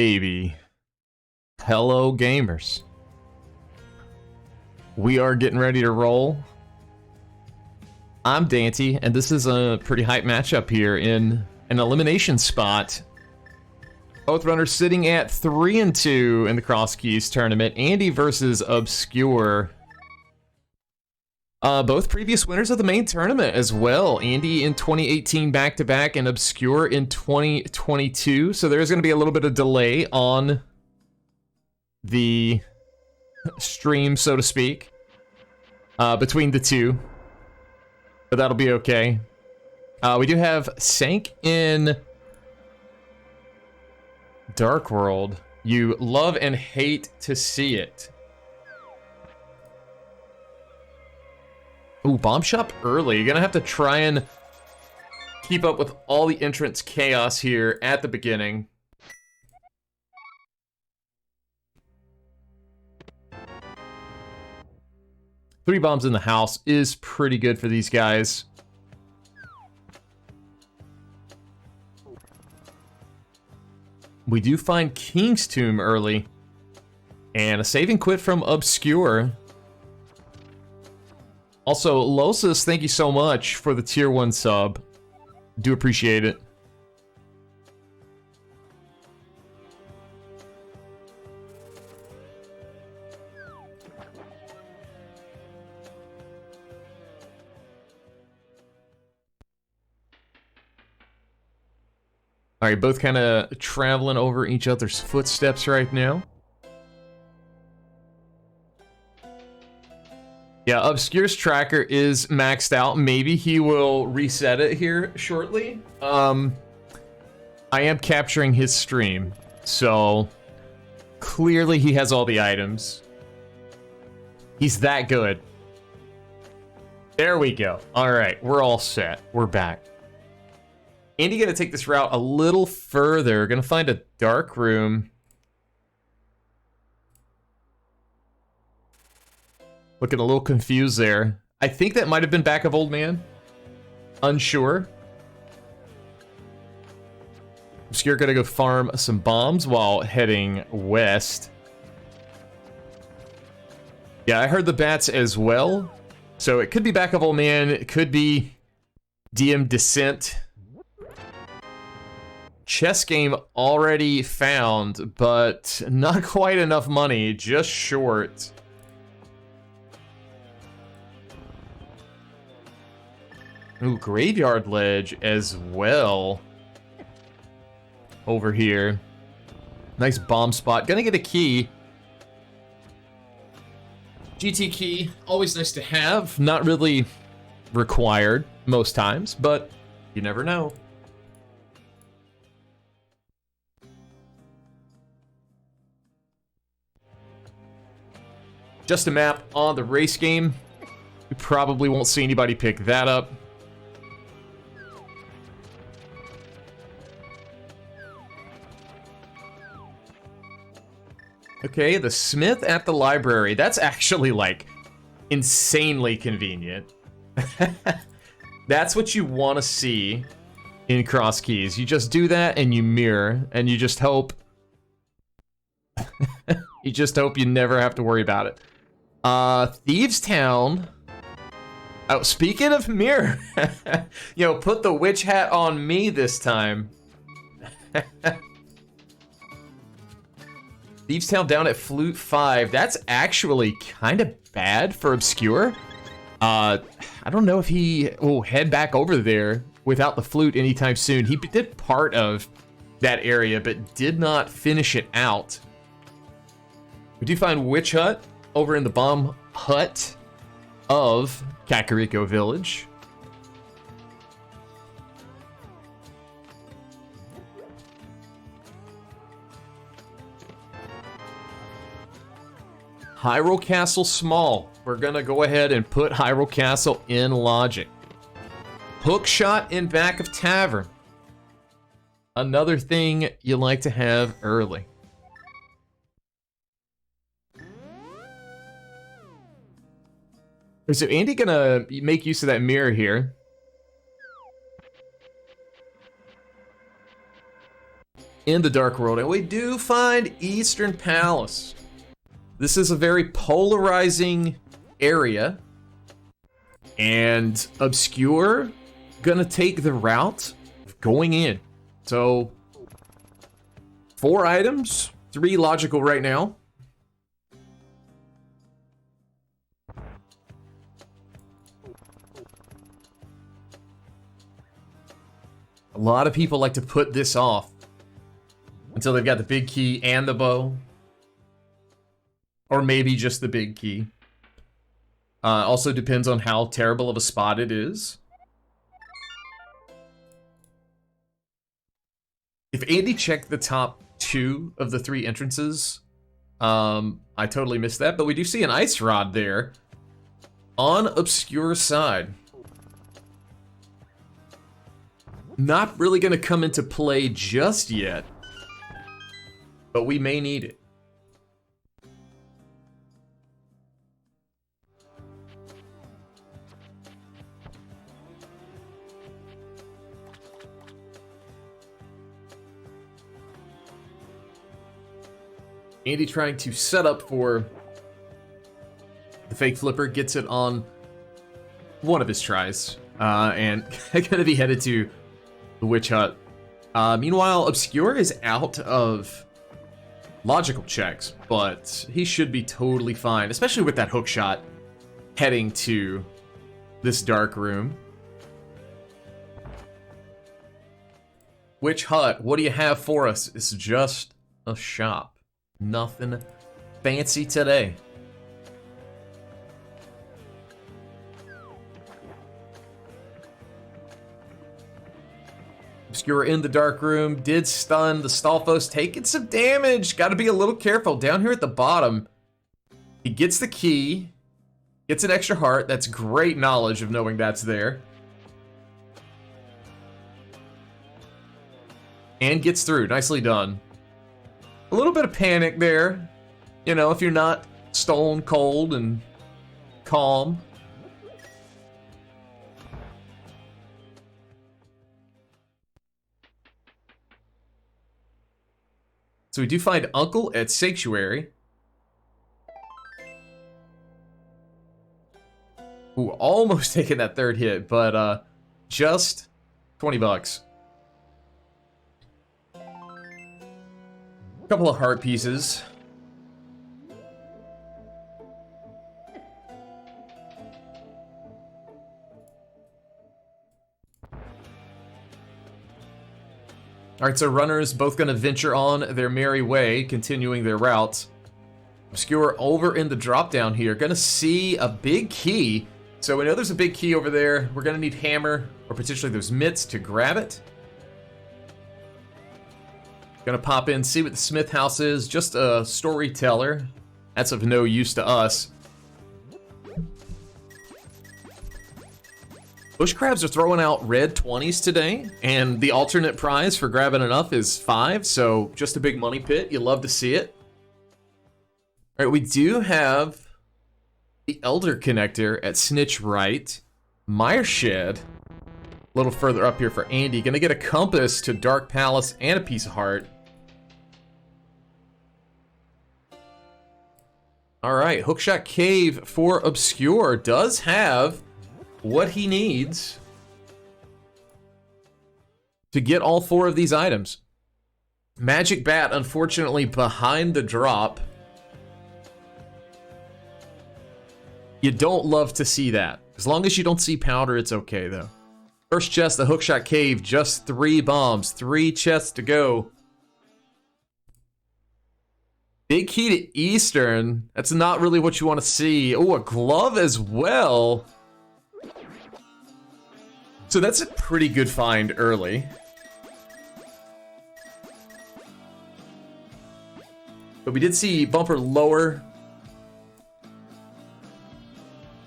Baby. Hello, gamers. We are getting ready to roll. I'm Dante, and this is a pretty hype matchup here in an elimination spot. Both runners sitting at 3-2 in the CrossKeys Tournament. Andy versus Obscure. Both previous winners of the main tournament as well. Andy in 2018 back-to-back and Obscure in 2022. So there's going to be a little bit of delay on the stream, so to speak, between the two. But that'll be okay. We do have Sank in Dark World. You love and hate to see it. Ooh, bomb shop early. You're gonna have to try and keep up with all the entrance chaos here at the beginning. Three bombs in the house is pretty good for these guys. We do find King's Tomb early. And a save and quit from Obscure. Also, Losis, thank you so much for the tier 1 sub. Do appreciate it. Alright, both kind of traveling over each other's footsteps right now. Yeah, Obscure's tracker is maxed out. Maybe he will reset it here shortly. I am capturing his stream, so clearly he has all the items. He's that good. There we go. All right, we're all set. We're back. Andy gonna take this route a little further. Gonna find a dark room. Looking a little confused there. I think that might have been back of Old Man. Unsure. Obscure gonna go farm some bombs while heading west. Yeah, I heard the bats as well. So it could be back of Old Man. It could be DM Descent. Chess game already found, but not quite enough money. Just short. Ooh, Graveyard Ledge as well. Over here. Nice bomb spot. Gonna get a key. GT key, always nice to have. Not really required most times, but you never know. Just a map on the race game. You probably won't see anybody pick that up. Okay, the Smith at the library. That's actually, like, insanely convenient. That's what you want to see in CrossKeys. You just do that and you mirror, and you just hope... you just hope you never have to worry about it. Thieves Town. Oh, speaking of mirror. Yo, put the witch hat on me this time. Thieves Town down at Flute 5. That's actually kind of bad for Obscure. I don't know if he will head back over there without the flute anytime soon. He did part of that area, but did not finish it out. We do find Witch Hut over in the bomb hut of Kakariko Village. Hyrule Castle small. We're gonna go ahead and put Hyrule Castle in logic. Hook shot in back of tavern. Another thing you like to have early. So Andy gonna make use of that mirror here. in the Dark World, and we do find Eastern Palace. This is a very polarizing area, and Obscure gonna take the route of going in. So 4 items, 3 logical right now. A lot of people like to put this off until they've got the big key and the bow. Or maybe just the big key. Also depends on how terrible of a spot it is. If Andy checked the top 2 of the 3 entrances, I totally missed that, but we do see an ice rod there on Obscure side. Not really going to come into play just yet, but we may need it. Andy trying to set up for the fake flipper, gets it on one of his tries, and gonna be headed to the witch hut. Meanwhile, Obscure is out of logical checks, but he should be totally fine, especially with that hook shot heading to this dark room. Witch hut, what do you have for us? It's just a shop. Nothing fancy today. Obscure in the dark room, did stun the Stalfos, taking some damage. Got to be a little careful. Down here at the bottom, he gets the key, gets an extra heart. That's great knowledge of knowing that's there. And gets through. Nicely done. A little bit of panic there, you know, if you're not stone cold and calm. So we do find Uncle at Sanctuary. Ooh, almost taking that 3rd hit, but just 20 bucks. Couple of heart pieces. Alright, so runners both gonna venture on their merry way, continuing their route. Obscure over in the drop down here, gonna see a big key. So we know there's a big key over there. We're gonna need hammer, or potentially those mitts to grab it. Gonna pop in, see what the Smith house is. Just a storyteller. That's of no use to us. Bush crabs are throwing out red 20s today, and the alternate prize for grabbing enough is 5, so just a big money pit. You love to see it. All right, we do have the Elder Connector at Snitch Right. Mire Shed. A little further up here for Andy. Gonna get a compass to Dark Palace and a piece of heart. Alright, Hookshot Cave for Obscure does have what he needs to get all 4 of these items. Magic Bat, unfortunately, behind the drop. You don't love to see that. As long as you don't see powder, it's okay, though. First chest, the Hookshot Cave, just 3 bombs, 3 chests to go. Big key to Eastern. That's not really what you want to see. Oh, a glove as well. So that's a pretty good find early. But we did see bumper lower.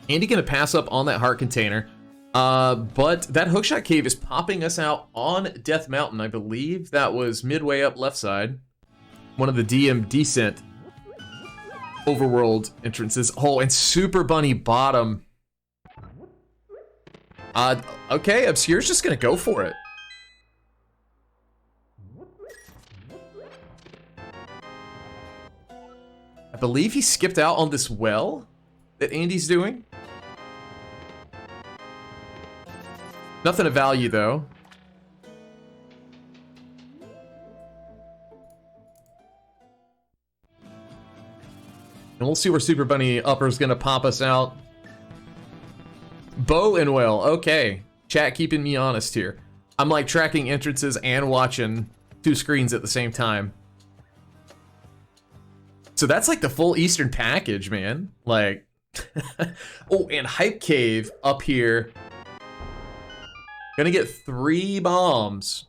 Andy gonna pass up on that heart container. But that Hookshot Cave is popping us out on Death Mountain. I believe that was midway up left side. One of the DM Descent overworld entrances. Oh, and Super Bunny bottom. Okay, Obscure's just gonna go for it. I believe he skipped out on this well that Andy's doing. Nothing of value, though. And we'll see where Super Bunny Upper's gonna pop us out. Bow and well, okay. Chat keeping me honest here. I'm like tracking entrances and watching 2 screens at the same time. So that's like the full Eastern package, man. Like, oh, and Hype Cave up here. Gonna get 3 bombs.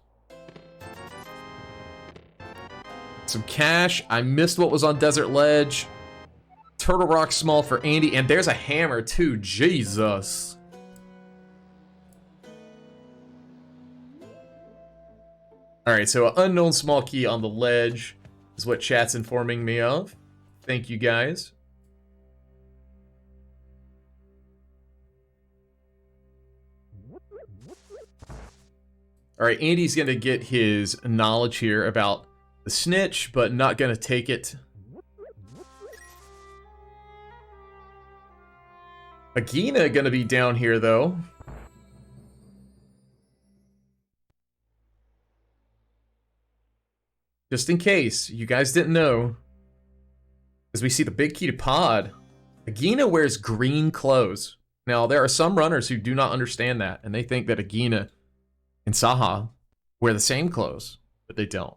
Some cash. I missed what was on Desert Ledge. Turtle Rock small for Andy, and there's a hammer too. Jesus. Alright, so an unknown small key on the ledge is what chat's informing me of. Thank you, guys. Alright, Andy's gonna get his knowledge here about the snitch, but not gonna take it. Agina gonna be down here, though. Just in case you guys didn't know, as we see the big key to pod, Agina wears green clothes. Now, there are some runners who do not understand that, and they think that Agina and Saha wear the same clothes, but they don't.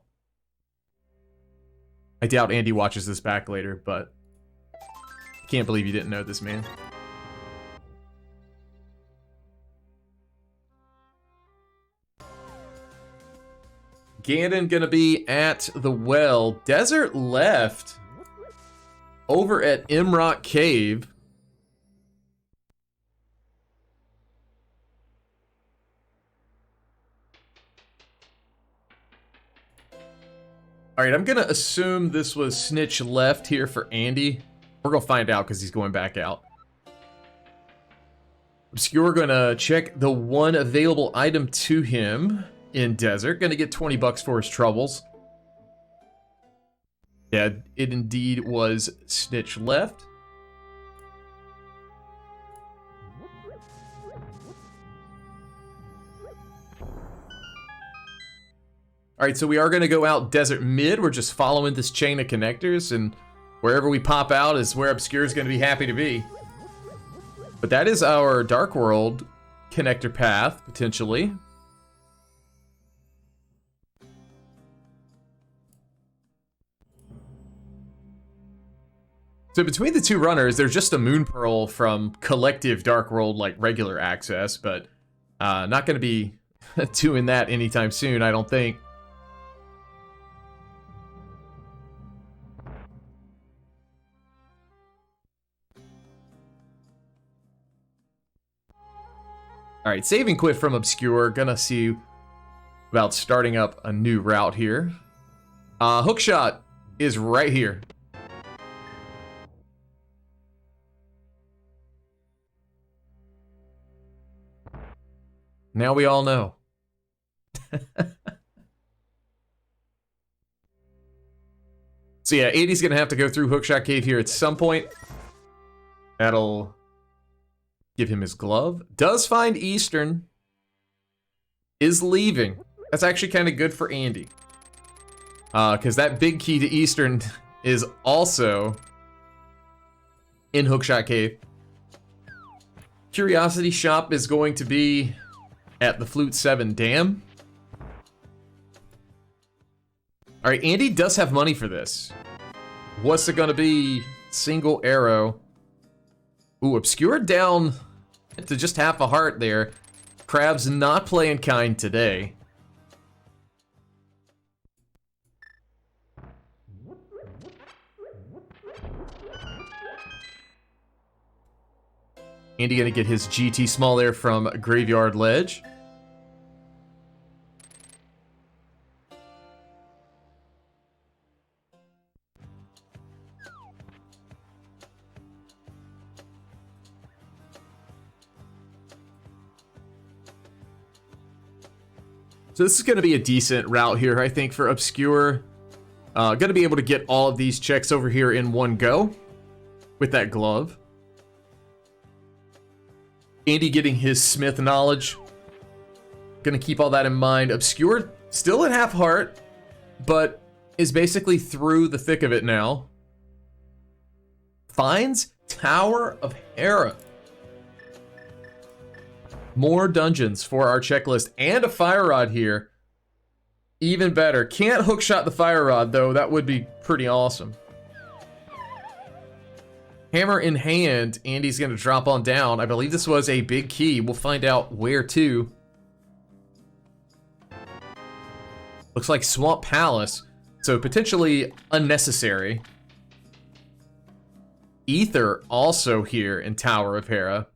I doubt Andy watches this back later, but I can't believe you didn't know this, man. Ganon gonna be at the well. Desert left over at Imrock Cave. Alright, I'm gonna assume this was Snitch left here for Andy. We're gonna find out because he's going back out. Obscure gonna check the one available item to him in Desert. Gonna get 20 bucks for his troubles. Yeah, it indeed was Snitch left. Alright, so we are going to go out Desert Mid. We're just following this chain of connectors, and wherever we pop out is where Obscure is going to be happy to be. But that is our Dark World connector path, potentially. So between the two runners, there's just a Moon Pearl from Collective Dark World, like regular access, but not going to be doing that anytime soon, I don't think. Alright, saving quit from Obscure. Gonna see about starting up a new route here. Hookshot is right here. Now we all know. So yeah, 80's gonna have to go through Hookshot Cave here at some point. That'll give him his glove. Does find Eastern. Is leaving. That's actually kind of good for Andy. Because that big key to Eastern is also in Hookshot Cave. Curiosity Shop is going to be at the Flute 7 Dam. Alright, Andy does have money for this. What's it gonna be? Single arrow. Ooh, Obscure down to just half a heart there. Crab's not playing kind today. Andy gonna get his GT small there from Graveyard Ledge. So this is going to be a decent route here, I think, for Obscure. Gonna be able to get all of these checks over here in one go with that glove. Andy getting his Smith knowledge. Gonna keep all that in mind. Obscure still at half heart, but is basically through the thick of it now. Finds Tower of Hera. More dungeons for our checklist and a fire rod here. Even better. Can't hookshot the fire rod though. That would be pretty awesome. Hammer in hand. Andy's gonna drop on down. I believe this was a big key. We'll find out where to. Looks like Swamp Palace. So potentially unnecessary. Ether also here in Tower of Hera.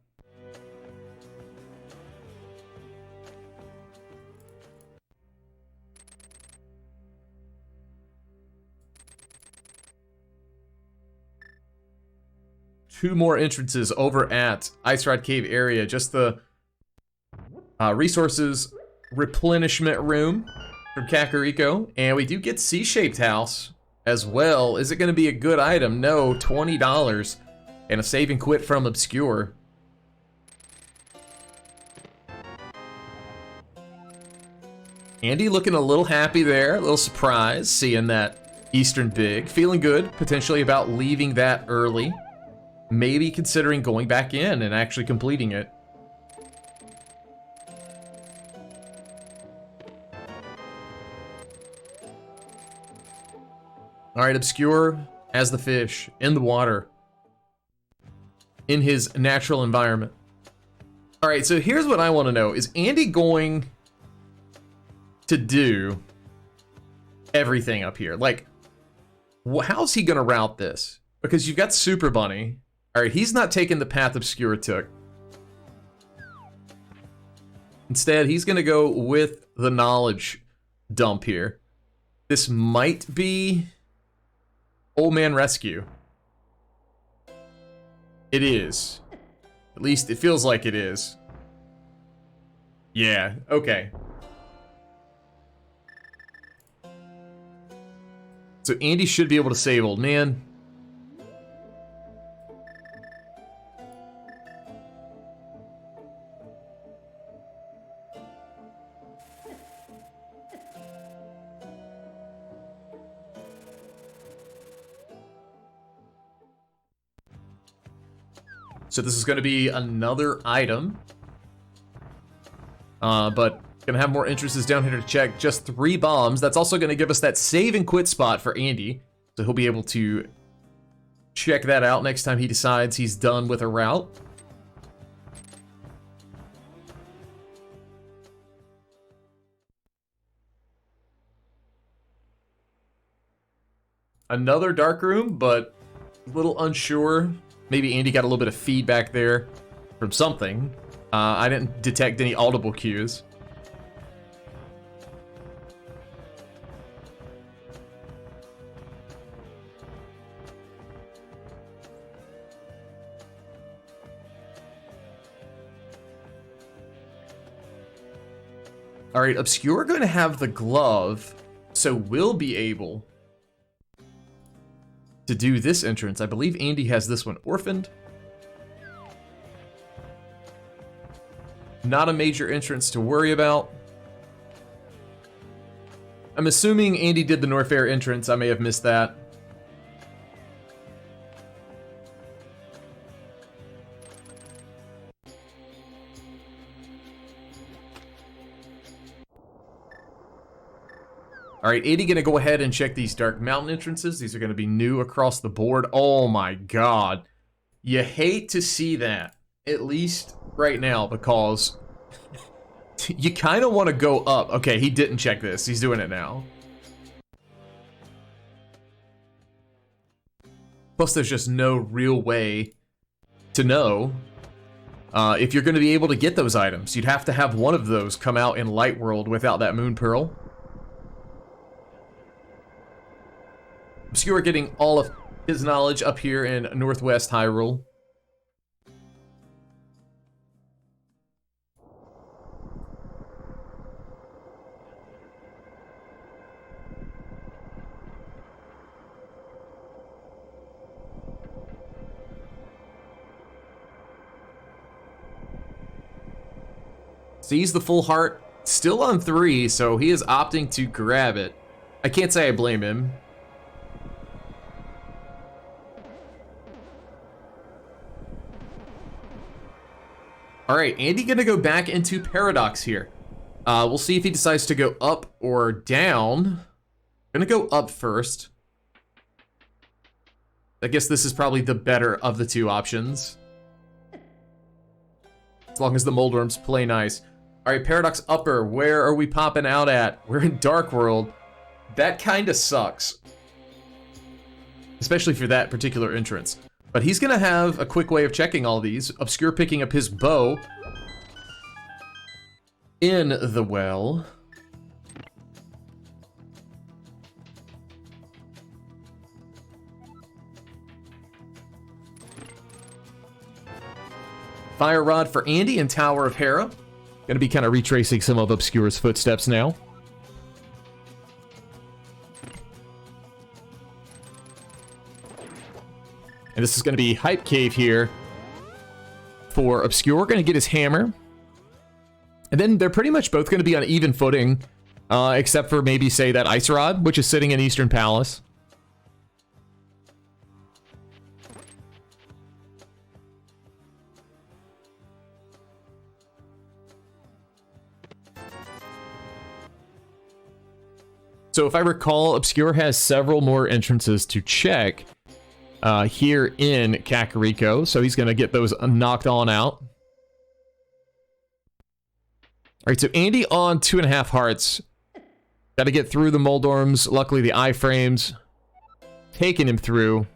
Two more entrances over at Ice Rod Cave area. Just the resources replenishment room from Kakariko. And we do get C-shaped house as well. Is it going to be a good item? No, $20. And a save and quit from Obscure. Andy looking a little happy there. A little surprised seeing that Eastern Big. Feeling good potentially about leaving that early. Maybe considering going back in and actually completing it. Alright, Obscure as the fish in the water. In his natural environment. Alright, so here's what I want to know. Is Andy going to do everything up here? Like, how's he going to route this? Because you've got Super Bunny. Alright, he's not taking the path Obscure took. Instead, he's going to go with the knowledge dump here. This might be Old Man Rescue. It is. At least it feels like it is. Yeah, okay. So Andy should be able to save Old Man. So this is going to be another item. But gonna have more entrances down here to check. Just 3 bombs. That's also going to give us that save and quit spot for Andy. So he'll be able to check that out next time he decides he's done with a route. Another dark room, but a little unsure. Maybe Andy got a little bit of feedback there from something. I didn't detect any audible cues. All right, Obscure going to have the glove, so we'll be able to do this entrance. I believe Andy has this one orphaned. Not a major entrance to worry about. I'm assuming Andy did the Norfair entrance. I may have missed that. All right, Andy gonna go ahead and check these Dark Mountain entrances. These are gonna be new across the board. Oh my God. You hate to see that, at least right now, because you kind of want to go up. Okay, he didn't check this. He's doing it now. Plus, there's just no real way to know if you're going to be able to get those items. You'd have to have one of those come out in Light World without that Moon Pearl. Obscure getting all of his knowledge up here in Northwest Hyrule. Sees the full heart, still on 3, so he is opting to grab it. I can't say I blame him. All right, Andy gonna go back into Paradox here. We'll see if he decides to go up or down. Gonna go up first. I guess this is probably the better of the two options. As long as the Moldworms play nice. All right, Paradox upper, where are we popping out at? We're in Dark World. That kind of sucks. Especially for that particular entrance. But he's gonna have a quick way of checking all these. Obscure picking up his bow in the well. Fire Rod for Andy and Tower of Hera. Gonna be kind of retracing some of Obscure's footsteps now. And this is going to be Hype Cave here for Obscure. We're going to get his hammer. And then they're pretty much both going to be on even footing, except for maybe, say, that Ice Rod, which is sitting in Eastern Palace. So if I recall, Obscure has several more entrances to check. Here in Kakariko, so he's gonna get those knocked on out. All right, so Andy on 2.5 hearts. Got to get through the Moldorms. Luckily, the iframes taking him through.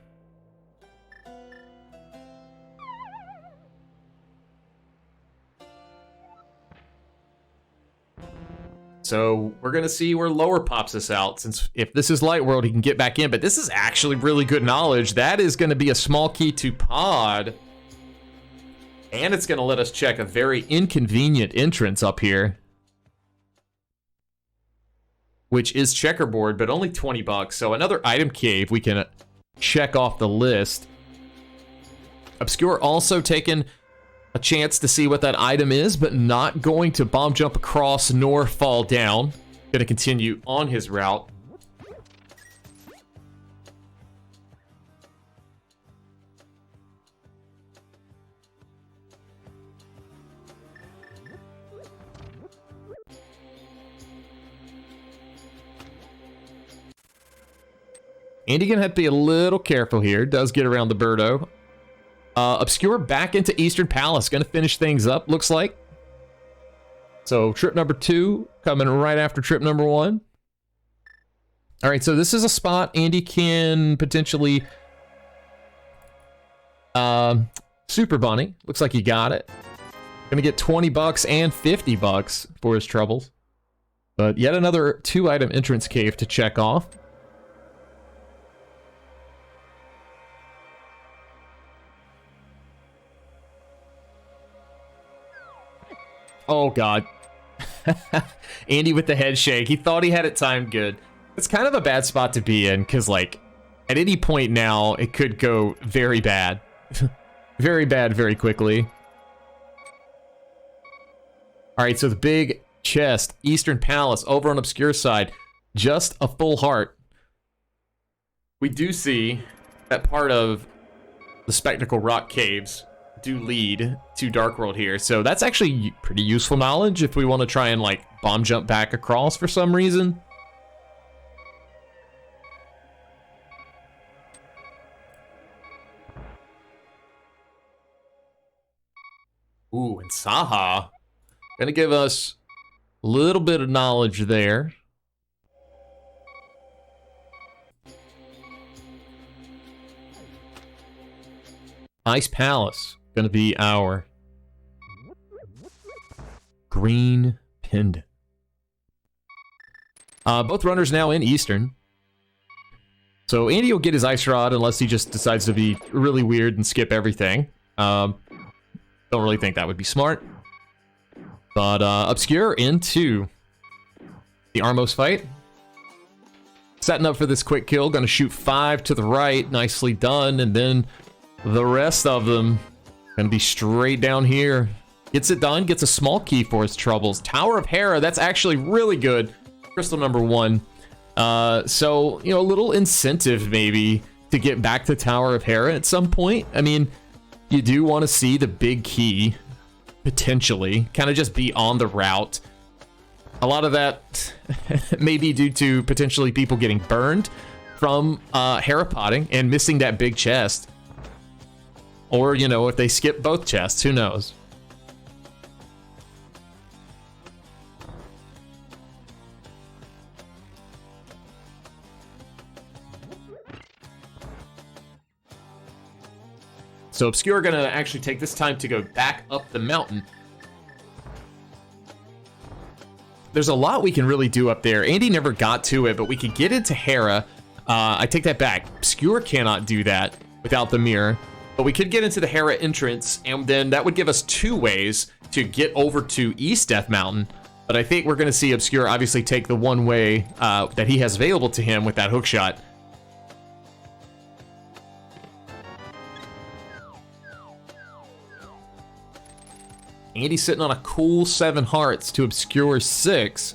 So we're going to see where Lower pops us out, since if this is Light World, he can get back in. But this is actually really good knowledge. That is going to be a small key to Pod. And it's going to let us check a very inconvenient entrance up here, which is Checkerboard, but only 20 bucks. So another item cave we can check off the list. Obscure also taking a chance to see what that item is, but not going to bomb jump across nor fall down. Going to continue on his route. Andy gonna have to be a little careful here. Does get around the Birdo. Obscure back into Eastern Palace. Gonna finish things up, looks like. So trip number 2 coming right after trip number 1. All right, so this is a spot Andy can potentially Super Bunny. Looks like he got it. Gonna get 20 bucks and 50 bucks for his troubles. But yet another 2-item entrance cave to check off. Oh, God. Andy with the head shake. He thought he had it timed good. It's kind of a bad spot to be in, because, like, at any point now, it could go very bad. Very bad very quickly. Alright, so the big chest, Eastern Palace, over on Obscure side. Just a full heart. We do see that part of the Spectacle Rock Caves do lead to Dark World here, so that's actually pretty useful knowledge if we want to try and like bomb jump back across for some reason. Ooh, and Saha gonna give us a little bit of knowledge there. Ice Palace. Gonna be our green pendant. Both runners now in Eastern. So Andy will get his Ice Rod unless he just decides to be really weird and skip everything. Don't really think that would be smart. But Obscure into the Armos fight. Setting up for this quick kill. Gonna shoot 5 to the right. Nicely done. And then the rest of them gonna be straight down here. Gets it done, gets a small key for his troubles. Tower of Hera, that's actually really good. Crystal number 1. So, you know, a little incentive maybe to get back to Tower of Hera at some point. I mean, you do want to see the big key, potentially, kind of just be on the route. A lot of that may be due to potentially people getting burned from Hera potting and missing that big chest. Or, you know, if they skip both chests, who knows? So Obscure gonna actually take this time to go back up the mountain. There's a lot we can really do up there. Andy never got to it, but we could get into Hera. I take that back. Obscure cannot do that without the mirror. But we could get into the Hera entrance, and then that would give us 2 ways to get over to East Death Mountain. But I think we're gonna see Obscure obviously take the one way that he has available to him with that hook shot. Andy's sitting on a cool 7 hearts to Obscure 6.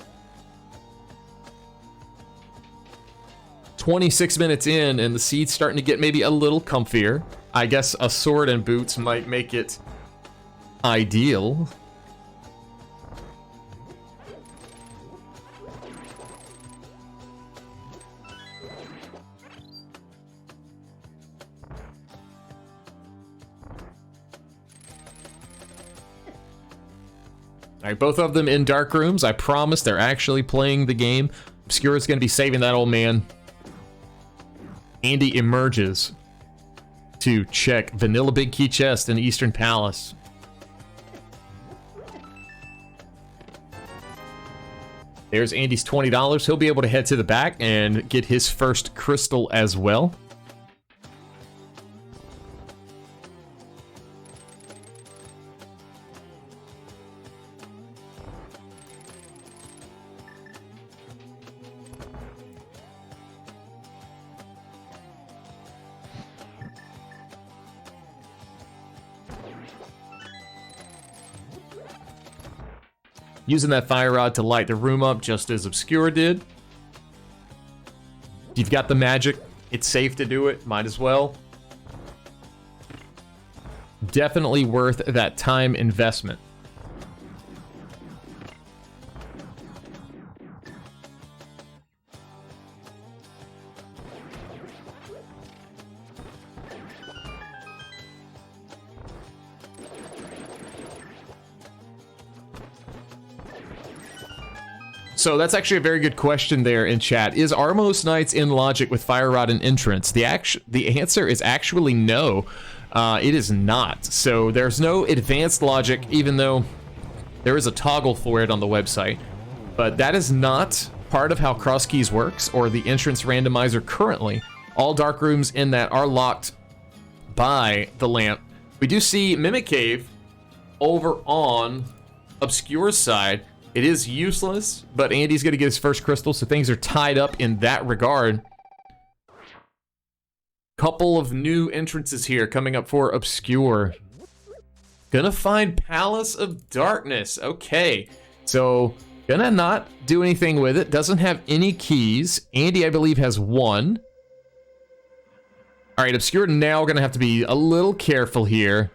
26 minutes in, and the seed's starting to get maybe a little comfier. I guess a sword and boots might make it ideal. All right, both of them in dark rooms. I promise they're actually playing the game. Obscure is going to be saving that old man. Andy emerges to check Vanilla Big Key Chest in Eastern Palace. There's Andy's $20. He'll be able to head to the back and get his first crystal as well. Using that fire rod to light the room up just as Obscure did. If you've got the magic, it's safe to do it. Might as well. Definitely worth that time investment. So that's actually a very good question there in chat. Is Armos Knights in logic with Fire Rod and Entrance? The answer is actually no. It is not. So there's no advanced logic, even though there is a toggle for it on the website. But that is not part of how CrossKeys works or the entrance randomizer currently. All dark rooms in that are locked by the lamp. We do see Mimic Cave over on Obscure's side. It is useless, but Andy's going to get his first crystal, so things are tied up in that regard. Couple of new entrances here coming up for Obscure. Gonna find Palace of Darkness. Okay, so gonna not do anything with it. Doesn't have any keys. Andy, I believe, has 1. All right, Obscure now gonna have to be a little careful here.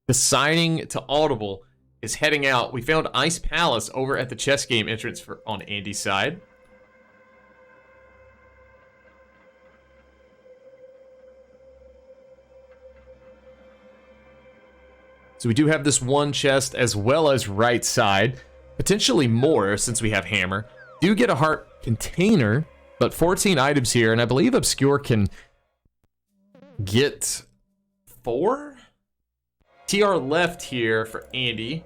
Deciding to audible is heading out. We found Ice Palace over at the chess game entrance on Andy's side. So we do have this one chest as well as right side. Potentially more since we have hammer. Do get a heart container, but 14 items here, and I believe Obscure can get 4? TR left here for Andy.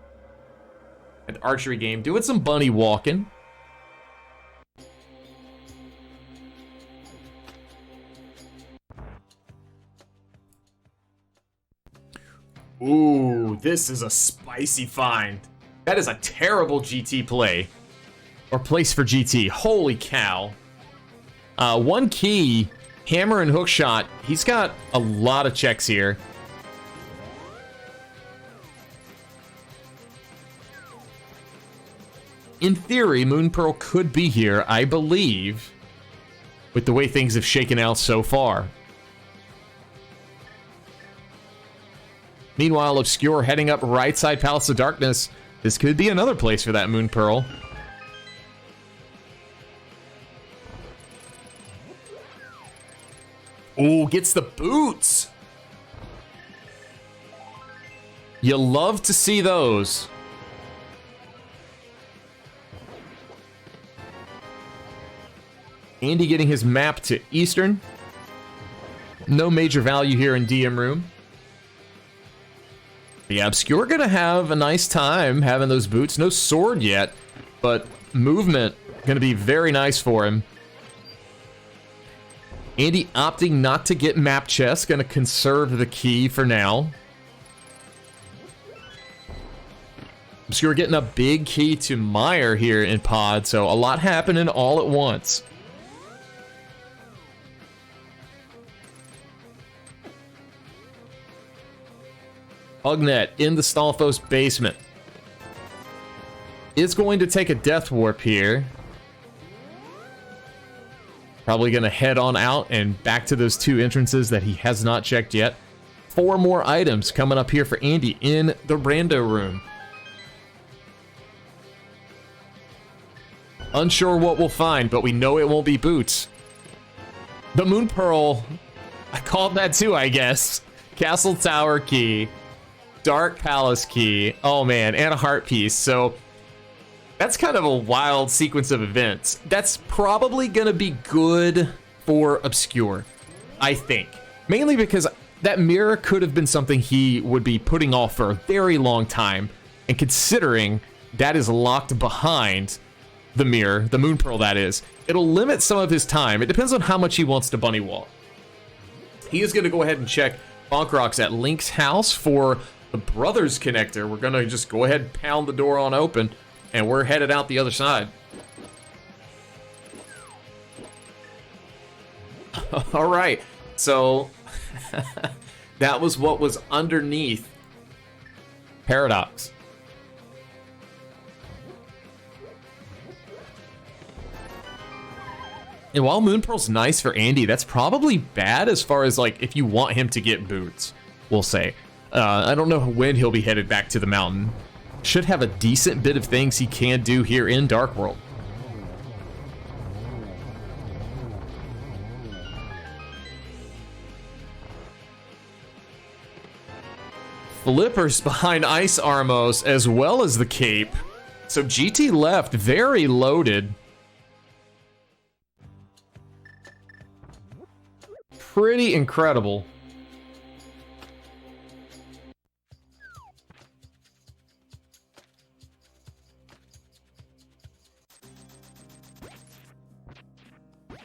An archery game. Doing some bunny walking. Ooh, this is a spicy find. That is a terrible GT play. Or place for GT. Holy cow. 1 key, hammer and hook shot. He's got a lot of checks here. in theory, Moon Pearl could be here, I believe, with the way things have shaken out so far. Meanwhile, Obscure heading up right side Palace of Darkness. This could be another place for that Moon Pearl. Ooh, gets the boots. You love to see those. Andy getting his map to Eastern. No major value here in DM room. Yeah, Obscure gonna have a nice time having those boots. No sword yet, but movement gonna be very nice for him. Andy opting not to get map chest, gonna conserve the key for now. Obscure getting a big key to Mire here in Pod, so a lot happening all at once. Ugnet in the Stalfos basement. Is going to take a death warp here. Probably going to head on out and back to those two entrances that he has not checked yet. 4 more items coming up here for Andy in the rando room. Unsure what we'll find, but we know it won't be boots. The Moon Pearl, I called that too, I guess. Castle Tower key. Dark Palace key. Oh man, and a heart piece. So that's kind of a wild sequence of events. That's probably gonna be good for Obscure, I think. Mainly because that mirror could have been something he would be putting off for a very long time. And considering that is locked behind the mirror, the Moon Pearl that is, it'll limit some of his time. It depends on how much he wants to bunny walk. He is gonna go ahead and check Bonk Rocks at Link's house for the Brothers connector. We're gonna just go ahead and pound the door on open, and we're headed out the other side. All right, so that was what was underneath Paradox. And while Moon Pearl's nice for Andy, that's probably bad as far as like if you want him to get boots, we'll say. I don't know when he'll be headed back to the mountain. Should have a decent bit of things he can do here in Dark World. Flippers behind Ice Armos as well as the cape. So GT left very loaded. Pretty incredible.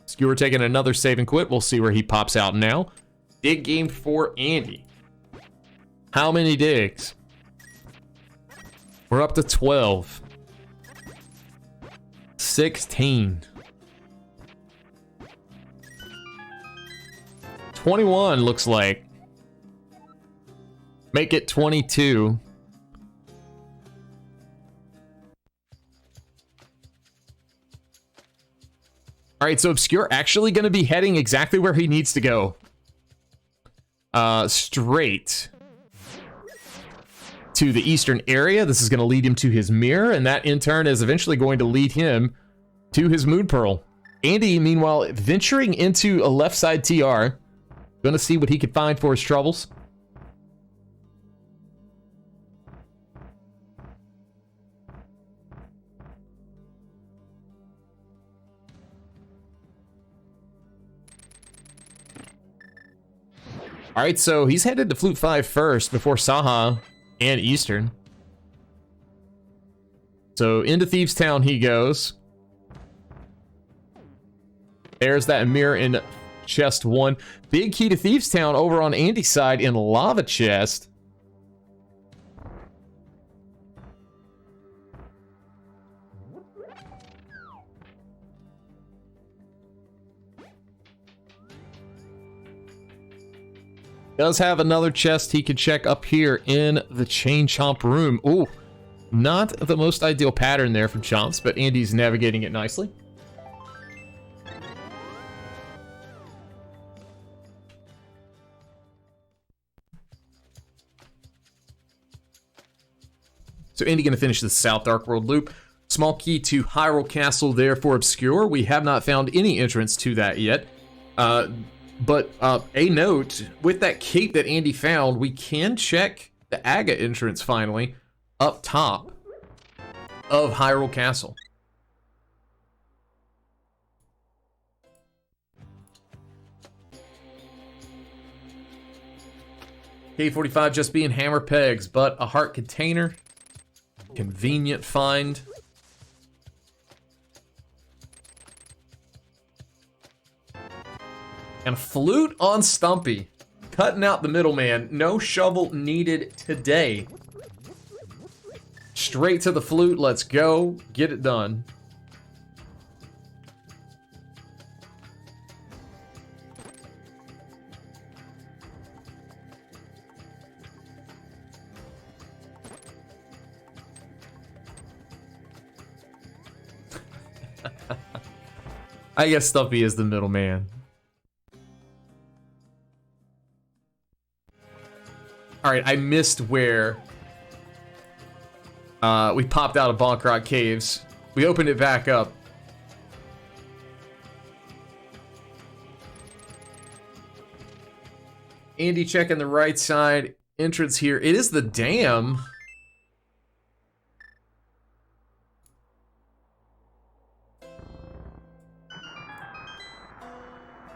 Skewer taking another save and quit. We'll see where he pops out now. Dig game for Andy. How many digs? We're up to 12. 16. 21 looks like. Make it 22. All right, so Obscure actually going to be heading exactly where he needs to go. Straight to the eastern area. This is going to lead him to his mirror, and that in turn is eventually going to lead him to his Moon Pearl. Andy, meanwhile, venturing into a left side TR. Going to see what he can find for his troubles. All right, so he's headed to Flute 5 first before Saha and Eastern. So into Thieves Town he goes. There's that mirror in chest 1. Big key to Thieves Town over on Andy's side in Lava Chest. Does have another chest he could check up here in the Chain Chomp room. Ooh, Not the most ideal pattern there from Chomps, but Andy's navigating it nicely. So Andy gonna finish the South Dark World loop. Small key to Hyrule Castle there for Obscure. We have not found any entrance to that yet. But a note, with that cape that Andy found, we can check the Aga entrance finally up top of Hyrule Castle. K45 just being hammer pegs, but a heart container. Convenient find. And flute on Stumpy. Cutting out the middleman. No shovel needed today. Straight to the flute. Let's go. Get it done. I guess Stumpy is the middleman. Alright, I missed where we popped out of Bonk Rock Caves. We opened it back up. Andy checking the right side. Entrance here. It is the dam.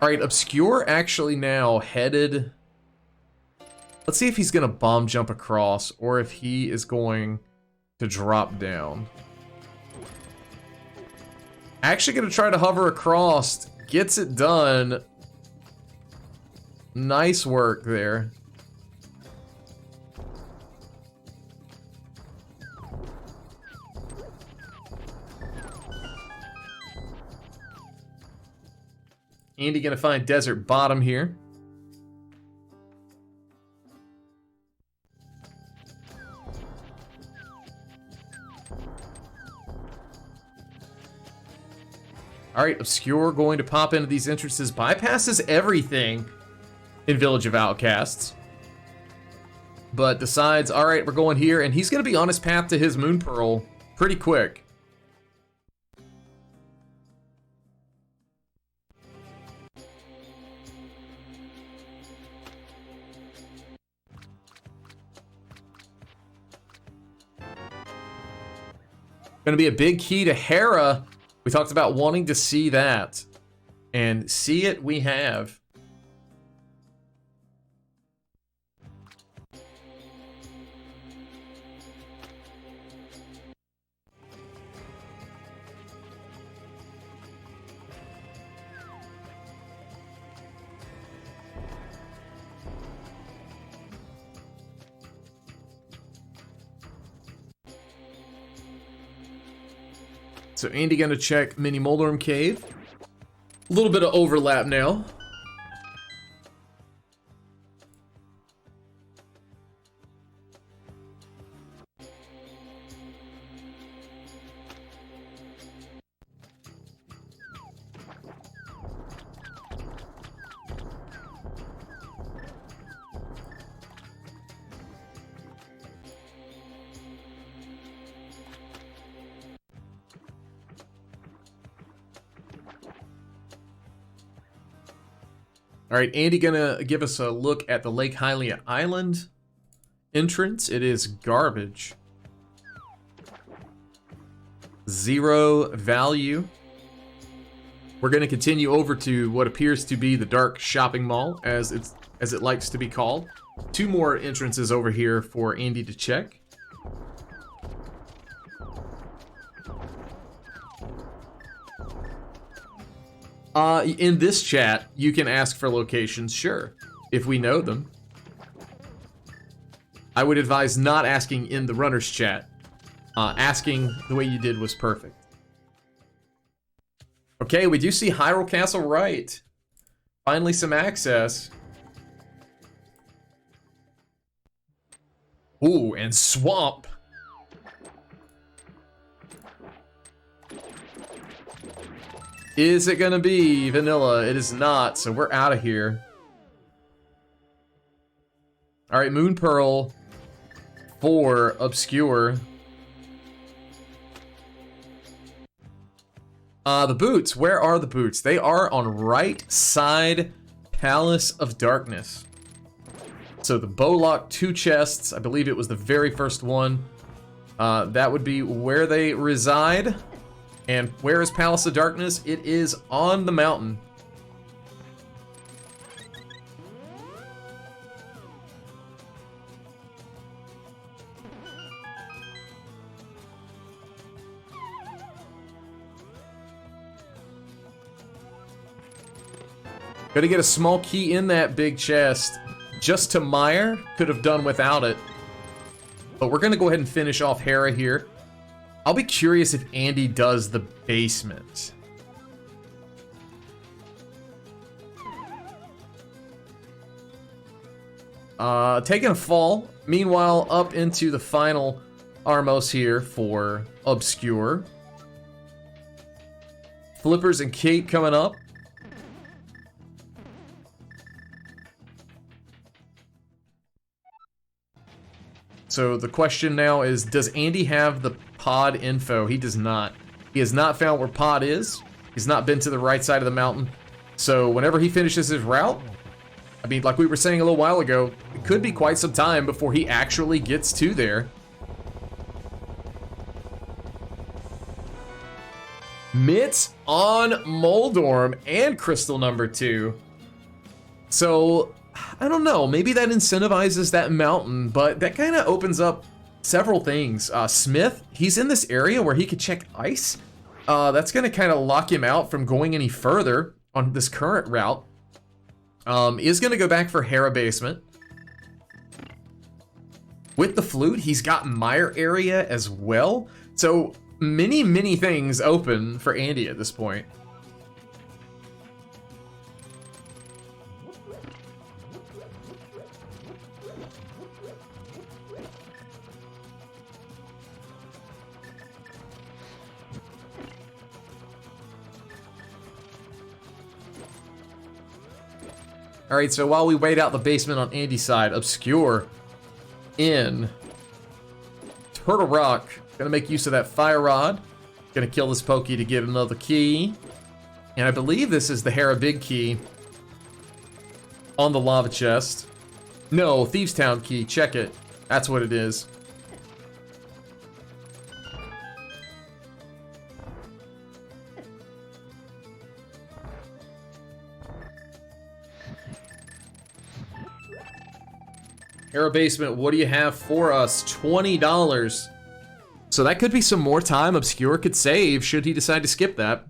Alright, Obscure actually now headed... Let's see if he's going to bomb jump across, or if he is going to drop down. Actually going to try to hover across. Gets it done. Nice work there. Andy going to find Desert Bottom here. Alright, Obscure going to pop into these entrances. Bypasses everything in Village of Outcasts. But decides, alright, we're going here. And he's going to be on his path to his Moon Pearl pretty quick. Going to be a big key to Hera. We talked about wanting to see that. And see it we have. So Andy gonna check Mini Moldorm Cave. A little bit of overlap now. All right, Andy gonna give us a look at the Lake Hylia Island entrance. It is garbage. 0 value. We're gonna continue over to what appears to be the Dark Shopping Mall, as it likes to be called. 2 more entrances over here for Andy to check. In this chat, you can ask for locations, sure, if we know them. I would advise not asking in the runner's chat. Asking the way you did was perfect. Okay, we do see Hyrule Castle right. Finally some access. Ooh, and Swamp. Is it gonna be vanilla? It is not, so we're out of here. All right, Moon Pearl for Obscure. The boots, where are the boots? They are on right side Palace of Darkness. So the Bowlock 2 chests, I believe it was the very first one. That would be where they reside. And where is Palace of Darkness? It is on the mountain. Gotta get a small key in that big chest. Just to Meyer, could have done without it. But we're gonna go ahead and finish off Hera here. I'll be curious if Andy does the basement. Taking a fall. Meanwhile, up into the final Armos here for Obscure. Flippers and Kate coming up. So the question now is, does Andy have the pod info? He does not. He has not found where pod is. He's not been to the right side of the mountain. So whenever he finishes his route, I mean, like we were saying a little while ago, it could be quite some time before he actually gets to there. Mitts on Moldorm and Crystal number 2. So I don't know, maybe that incentivizes that mountain, but that kind of opens up several things. Smith, he's in this area where he could check ice. That's going to kind of lock him out from going any further on this current route. Is going to go back for Hera Basement. With the flute, he's got Meyer area as well. So many things open for Andy at this point. All right, so while we wait out the basement on Andy's side, Obscure in Turtle Rock. Gonna make use of that Fire Rod. Gonna kill this Pokey to get another key. And I believe this is the Hera Big Key on the lava chest. No, Thieves Town key, check it. That's what it is. Hera Basement, what do you have for us? $20. So that could be some more time Obscure could save should he decide to skip that.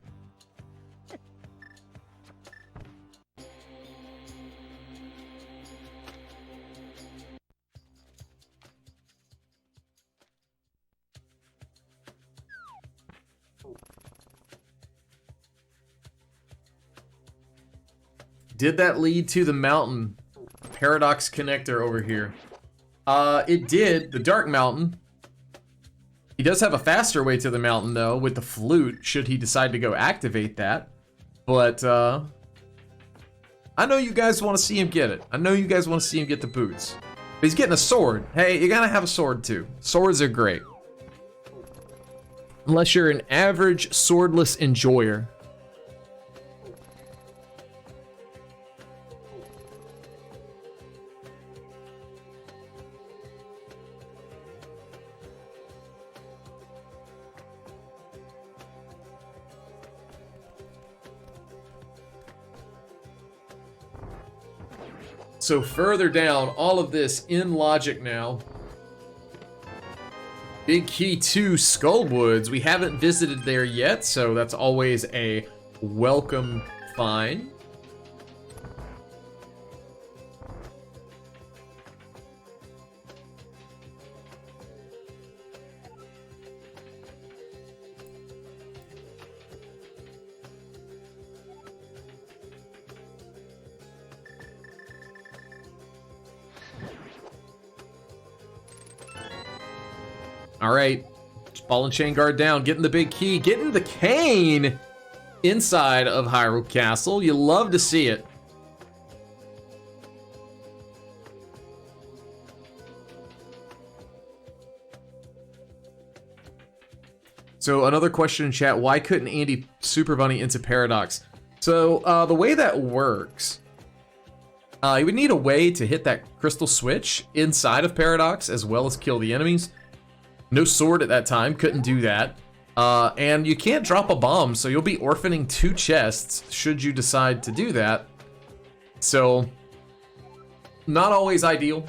Did that lead to the mountain? Paradox connector over here. It did, the Dark Mountain. He does have a faster way to the mountain though with the flute, should he decide to go activate that. But I know you guys want to see him get it. I know you guys want to see him get the boots. But he's getting a sword. Hey, you gotta have a sword too. Swords are great. Unless you're an average swordless enjoyer. So further down, all of this in logic now. Big Key to Skullwoods. We haven't visited there yet, so that's always a welcome find. All right, ball and chain guard down, getting the big key, getting the cane. inside of Hyrule Castle. You love to see it. So another question in chat, why couldn't Andy Super Bunny into Paradox? So the way that works, you would need a way to hit that crystal switch inside of Paradox as well as kill the enemies. No sword at that time, couldn't do that. And you can't drop a bomb, so you'll be orphaning 2 chests should you decide to do that. So, not always ideal.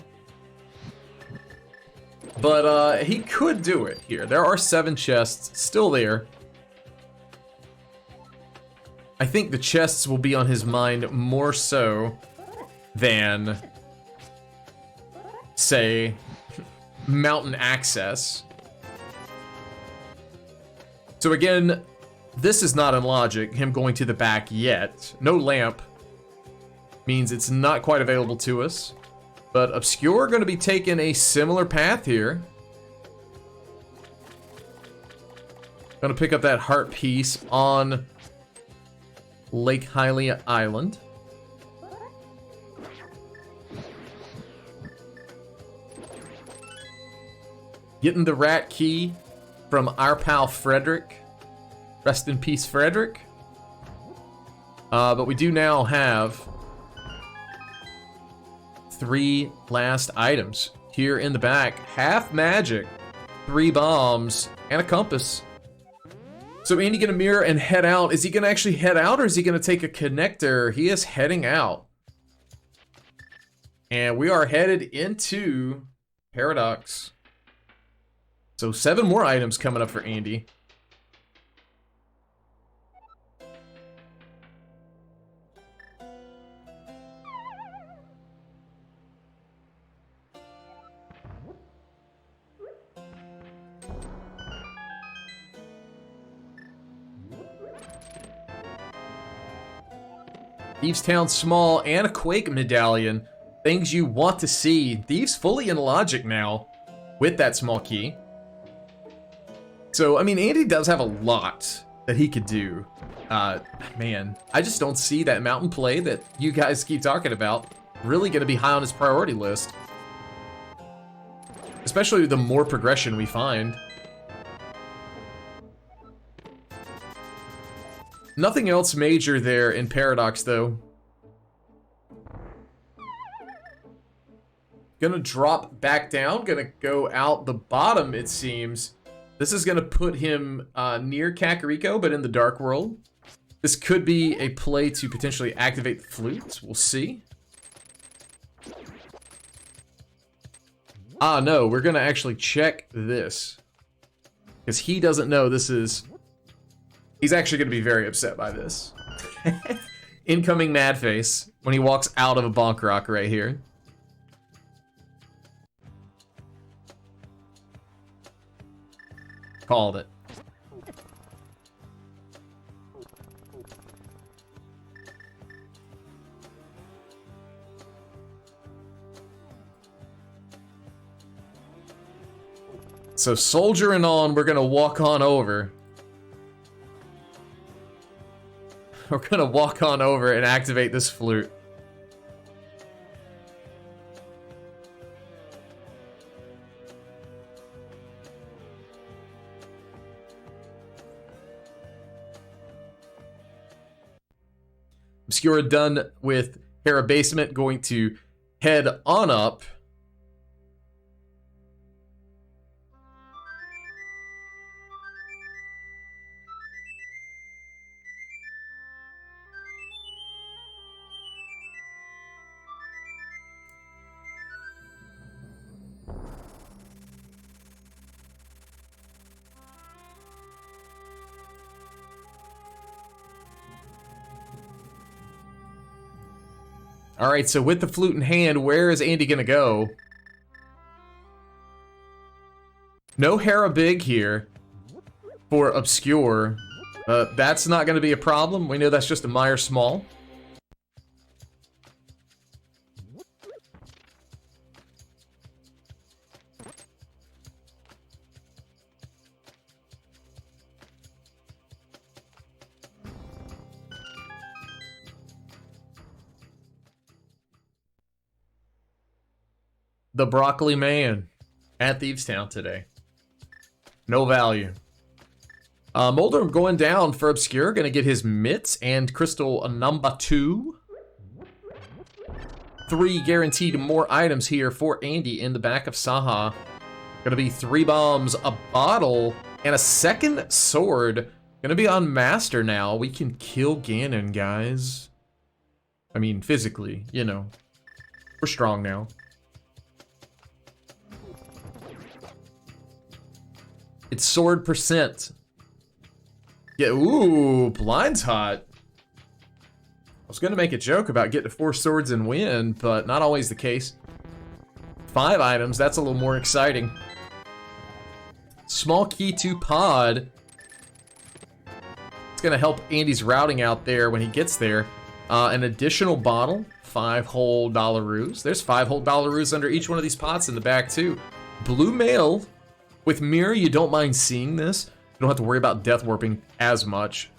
But he could do it here. There are 7 chests still there. I think the chests will be on his mind more so than, say, mountain access. So again, this is not in logic, him going to the back yet. No lamp means it's not quite available to us. But Obscure going to be taking a similar path here. Going to pick up that heart piece on Lake Hylia Island. Getting the rat key from our pal Frederick. Rest in peace, Frederick. But we do now have 3 last items here in the back. Half magic, 3 bombs, and a compass. So Andy gonna mirror and head out. Is he gonna actually head out or is he gonna take a connector? He is heading out. And we are headed into Paradox. So 7 more items coming up for Andy. Thieves Town Small and a Quake Medallion. Things you want to see. Thieves fully in logic now with that small key. So, I mean, Andy does have a lot that he could do. Man, I just don't see that mountain play that you guys keep talking about really going to be high on his priority list. Especially the more progression we find. Nothing else major there in Paradox, though. Gonna drop back down, gonna go out the bottom, it seems. This is gonna put him near Kakariko, but in the Dark World. This could be a play to potentially activate the flute. We'll see. Ah, no, we're gonna actually check this. Because he doesn't know this is... He's actually going to be very upset by this. Incoming mad face when he walks out of a bonk rock right here. Called it. So soldiering on, we're going to walk on over. We're gonna walk on over and activate this flute. Obscura done with Hera Basement, going to head on up. All right, so with the flute in hand, where is Andy gonna go? No Hera Big here for Obscure. That's not gonna be a problem. We know that's just a Meyer Small. the Broccoli Man at Thieves Town today. No value. Mulder going down for Obscure. Going to get his mitts and crystal number 2. 3 guaranteed more items here for Andy in the back of Saha. Going to be 3 bombs, a bottle, and a second sword. Going to be on Master now. We can kill Ganon, guys. I mean, physically, you know. We're strong now. It's sword percent. Yeah, ooh, blind's hot. I was gonna make a joke about getting 4 swords and win, but not always the case. 5 items, that's a little more exciting. Small key to pod. It's gonna help Andy's routing out there when he gets there. An additional bottle, 5 whole dollaroos. There's 5 whole dollaroos under each one of these pots in the back too. Blue mail. With Mirror, you don't mind seeing this. You don't have to worry about death warping as much.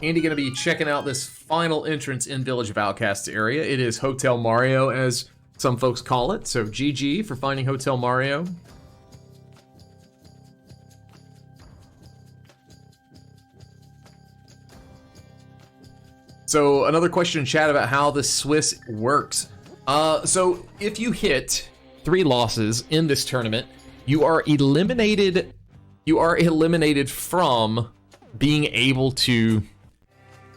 Andy gonna be checking out this final entrance in Village of Outcasts area. It is Hotel Mario, as some folks call it. So GG for finding Hotel Mario. So another question in chat about how the Swiss works. So if you hit 3 losses in this tournament, you are eliminated. You are eliminated from being able to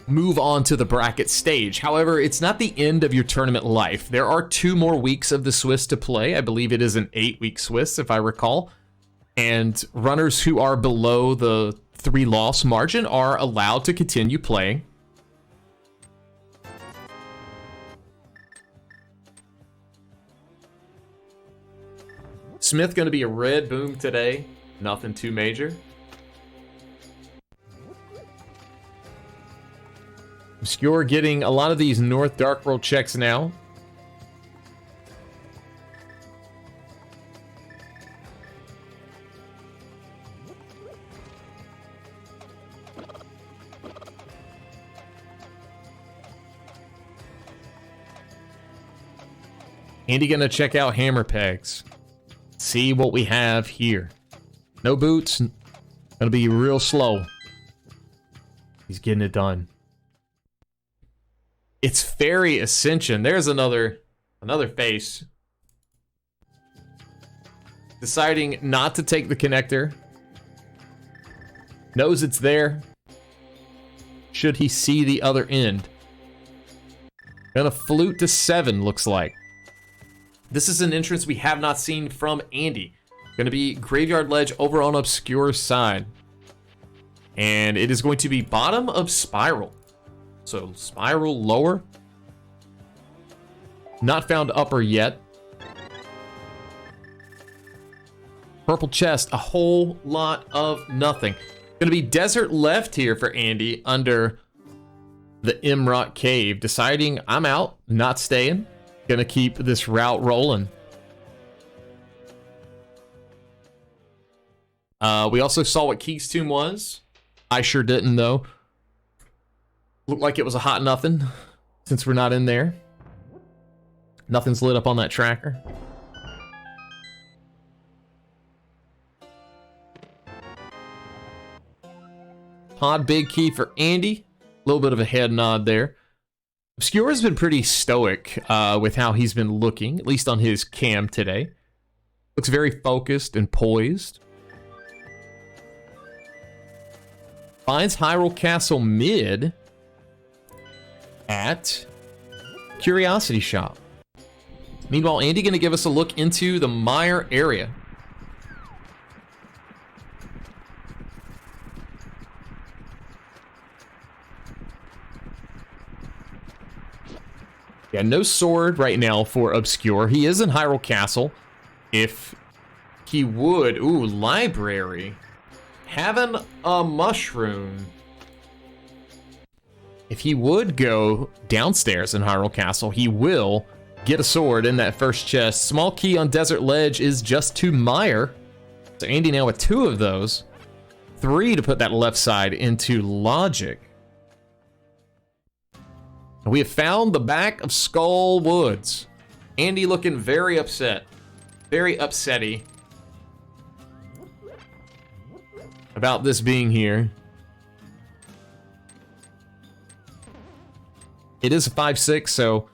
move on to the bracket stage. However, it's not the end of your tournament life. There are 2 more weeks of the Swiss to play. I believe it is an 8-week Swiss, if I recall. And runners who are below the 3-loss margin are allowed to continue playing. Smith going to be a red boom today. Nothing too major. Obscure getting a lot of these North Dark World checks now. Andy going to check out Hammer Pegs. See what we have here. No boots. Gonna be real slow. He's getting it done. It's Fairy Ascension. There's another face. Deciding not to take the connector. Knows it's there. Should he see the other end? Gonna flute to 7, looks like. This is an entrance we have not seen from Andy. Going to be Graveyard Ledge over on Obscure's side. And it is going to be bottom of Spiral. So Spiral lower. Not found upper yet. Purple chest, a whole lot of nothing. Going to be Desert left here for Andy under the Imrock Cave. Deciding I'm out, not staying. Gonna keep this route rolling. We also saw what Keys Tomb was. I sure didn't, though. Looked like it was a hot nothing, since we're not in there. Nothing's lit up on that tracker. Pod big key for Andy. A little bit of a head nod there. Obscure has been pretty stoic with how he's been looking, at least on his cam today. Looks very focused and poised. Finds Hyrule Castle mid at Curiosity Shop. Meanwhile, Andy going to give us a look into the Mire area. Yeah, no sword right now for Obscure. He is in Hyrule Castle. If he would... Ooh, library. Having a mushroom. If he would go downstairs in Hyrule Castle, he will. get a sword in that first chest. Small key on Desert Ledge is just to Meyer. So Andy now with 2 of those. 3 to put that left side into Logic. We have found the back of Skull Woods. Andy looking very upset. Very upsetty about this being here. It is a 5-6, so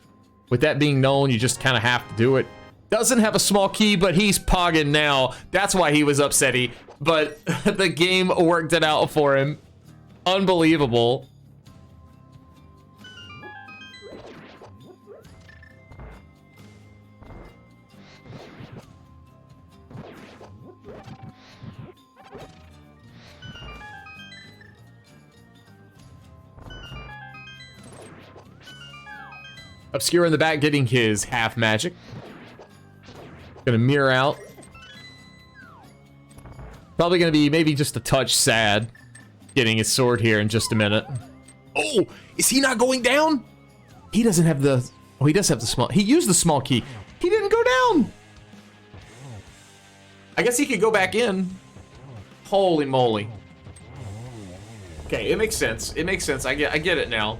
with that being known, you just kind of have to do it. Doesn't have a small key, but he's pogging now. That's why he was upsetty. But the game worked it out for him. Unbelievable. Obscure in the back getting his half magic. Gonna mirror out. Probably gonna be maybe just a touch sad getting his sword here in just a minute. Oh, is he not going down? He doesn't have the... Oh, he does have the small... He used the small key. He didn't go down. I guess he could go back in. Holy moly. Okay, it makes sense. It makes sense. I get it now.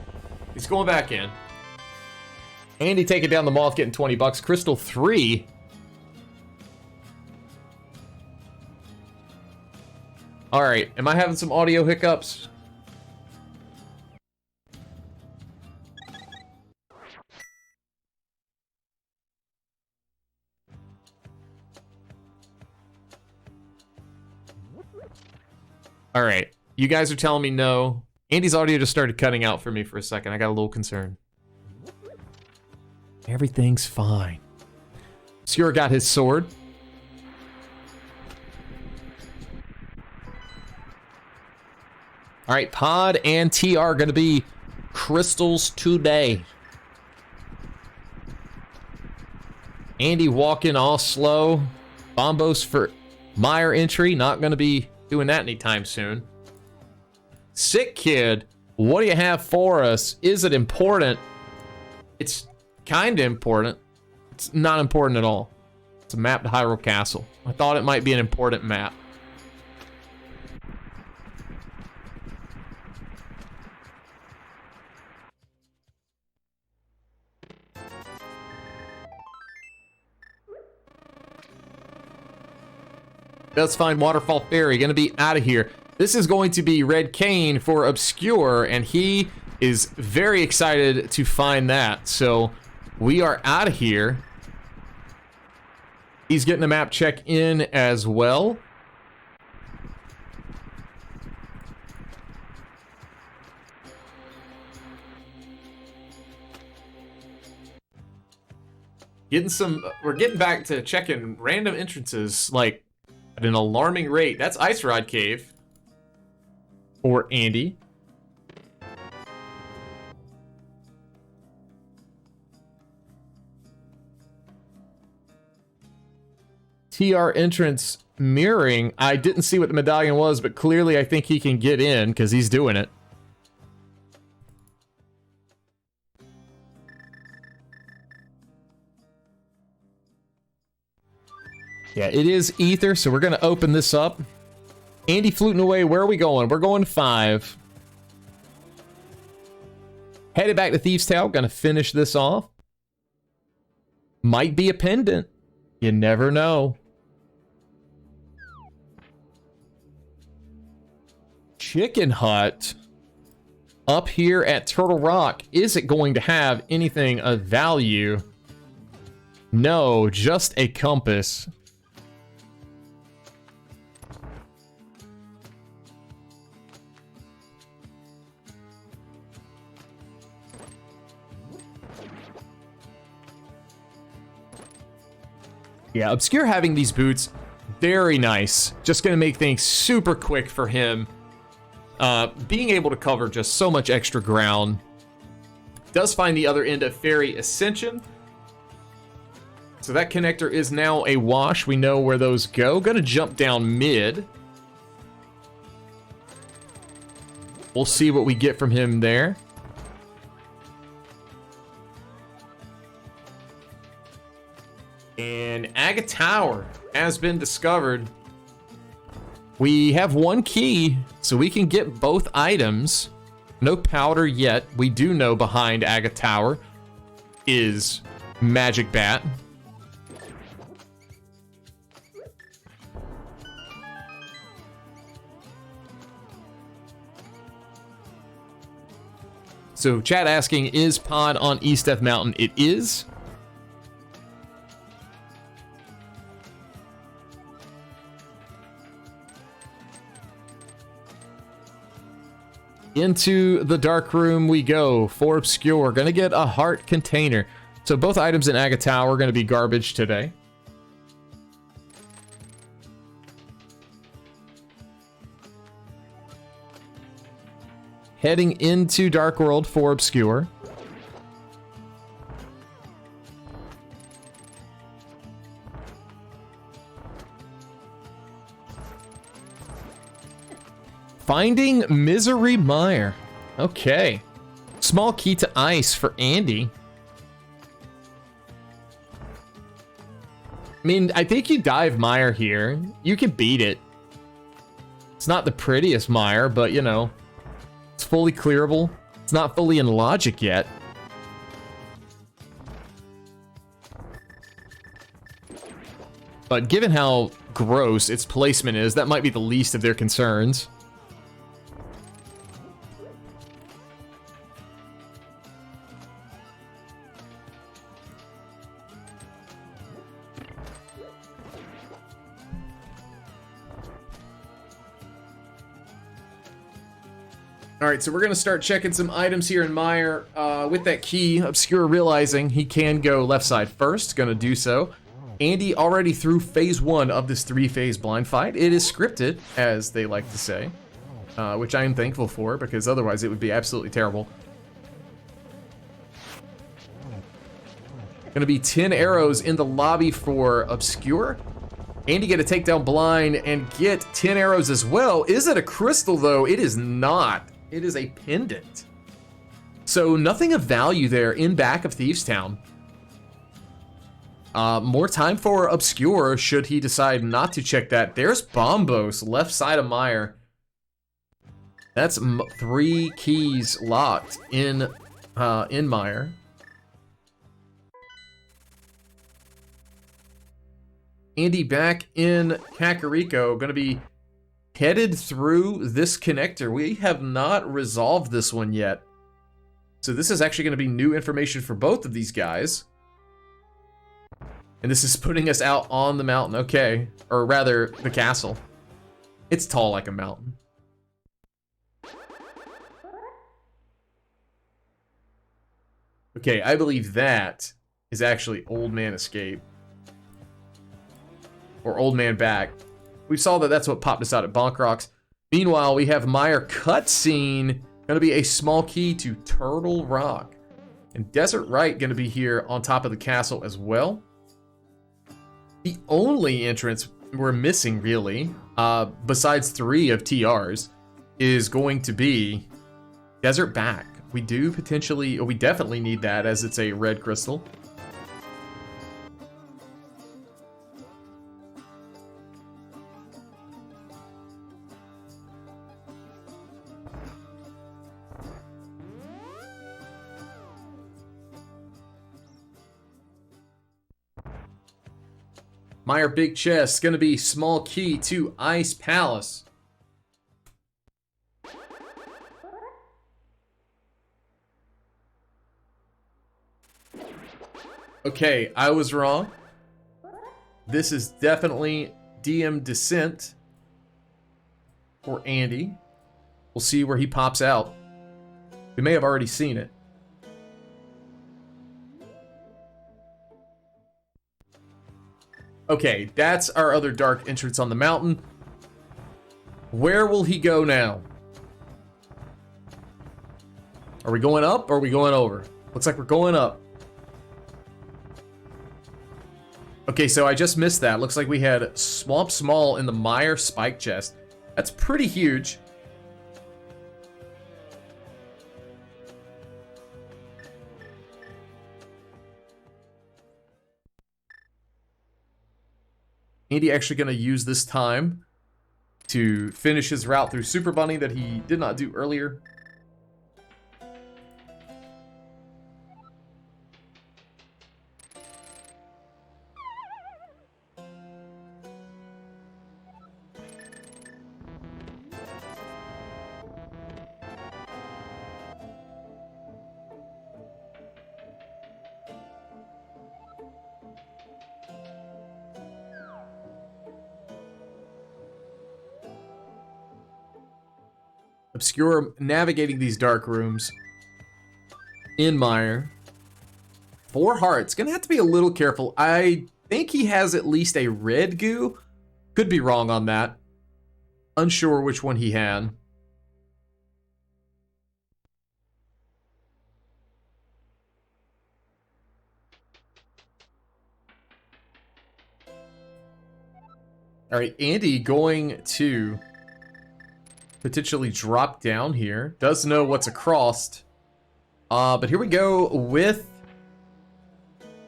He's going back in. Andy taking down the Moth, getting 20 bucks. Crystal 3. All right, am I having some audio hiccups? All right, you guys are telling me no. Andy's audio just started cutting out for me for a second. I got a little concerned. Everything's fine. Obscure got his sword. All right, Pod and TR are going to be crystals today. Andy walking all slow. Bombos for Meyer entry. Not going to be doing that anytime soon. Sick Kid, what do you have for us? Is it important? It's kind of important. It's not important at all. It's a map to Hyrule Castle. I thought it might be an important map. Let's find Waterfall Ferry. Gonna be out of here. This is going to be Red Cane for Obscure, and he is very excited to find that. So we are out of here. He's getting a map check in as well. We're getting back to checking random entrances, like, at an alarming rate. That's Ice Rod Cave. For Andy. TR entrance mirroring. I didn't see what the medallion was, but clearly I think he can get in because he's doing it. Yeah, it is Ether, so we're going to open this up. Andy fluting away. Where are we going? We're going 5. Headed back to Thieves' Tale. Going to finish this off. Might be a pendant. You never know. Chicken Hut. Up here at Turtle Rock. Is it going to have anything of value? No, just a compass. Yeah, Obscure having these boots, very nice. Just going to make things super quick for him. Being able to cover just so much extra ground. Does find the other end of Fairy Ascension. So that connector is now a wash. We know where those go. Going to jump down mid. We'll see what we get from him there. And Aga Tower has been discovered. We have one key, so we can get both items. No powder yet. We do know behind Aga Tower is Magic Bat. So chat asking, is pod on East Death Mountain? It is. Into the dark room we go for Obscure. Gonna get a heart container. So both items in Aga Tower are gonna be garbage today. Heading into Dark World for Obscure. Finding Misery Mire. Okay. Small key to ice for Andy. I mean, I think you dive Mire here. You can beat it. It's not the prettiest Mire, but you know, it's fully clearable. It's not fully in logic yet. But given how gross its placement is, that might be the least of their concerns. Alright, so we're going to start checking some items here in Mire. With that key, Obscure realizing he can go left side first. Going to do so. Andy already through phase 1 of this 3-phase blind fight. It is scripted, as they like to say. Which I am thankful for, because otherwise it would be absolutely terrible. Going to be 10 arrows in the lobby for Obscure. Andy get a takedown blind and get 10 arrows as well. Is it a crystal, though? It is not. It is a pendant. So nothing of value there in back of Thieves Town. More time for Obscure should he decide not to check that. There's Bombos, left side of Mire. That's 3 keys locked in Mire. Andy back in Kakariko, gonna be headed through this connector. We have not resolved this one yet. So this is actually gonna be new information for both of these guys. And this is putting us out on the mountain, okay. Or rather, the castle. It's tall like a mountain. Okay, I believe that is actually Old Man Escape. Or Old Man Back. We saw that that's what popped us out at Bonk Rocks. Meanwhile, we have Mire cutscene. Gonna be a small key to Turtle Rock. And Desert Right gonna be here on top of the castle as well. The only entrance we're missing, really, besides 3 of TR's, is going to be Desert Back. We do potentially, or we definitely need that as it's a red crystal. Mire Big Chest, gonna be small key to Ice Palace. Okay, I was wrong. This is definitely DM Descent for Andy. We'll see where he pops out. We may have already seen it. Okay, that's our other dark entrance on the mountain. Where will he go now? Are we going up or are we going over? Looks like we're going up. Okay, so I just missed that. Looks like we had Swamp Small in the Mire Spike Chest. That's pretty huge. Andy actually going to use this time to finish his route through Super Bunny that he did not do earlier. Obscure navigating these dark rooms in Mire. 4 hearts. Gonna have to be a little careful. I think he has at least a red goo. Could be wrong on that. Unsure which one he had. All right, Andy going to potentially drop down here. Does know what's across. But here we go with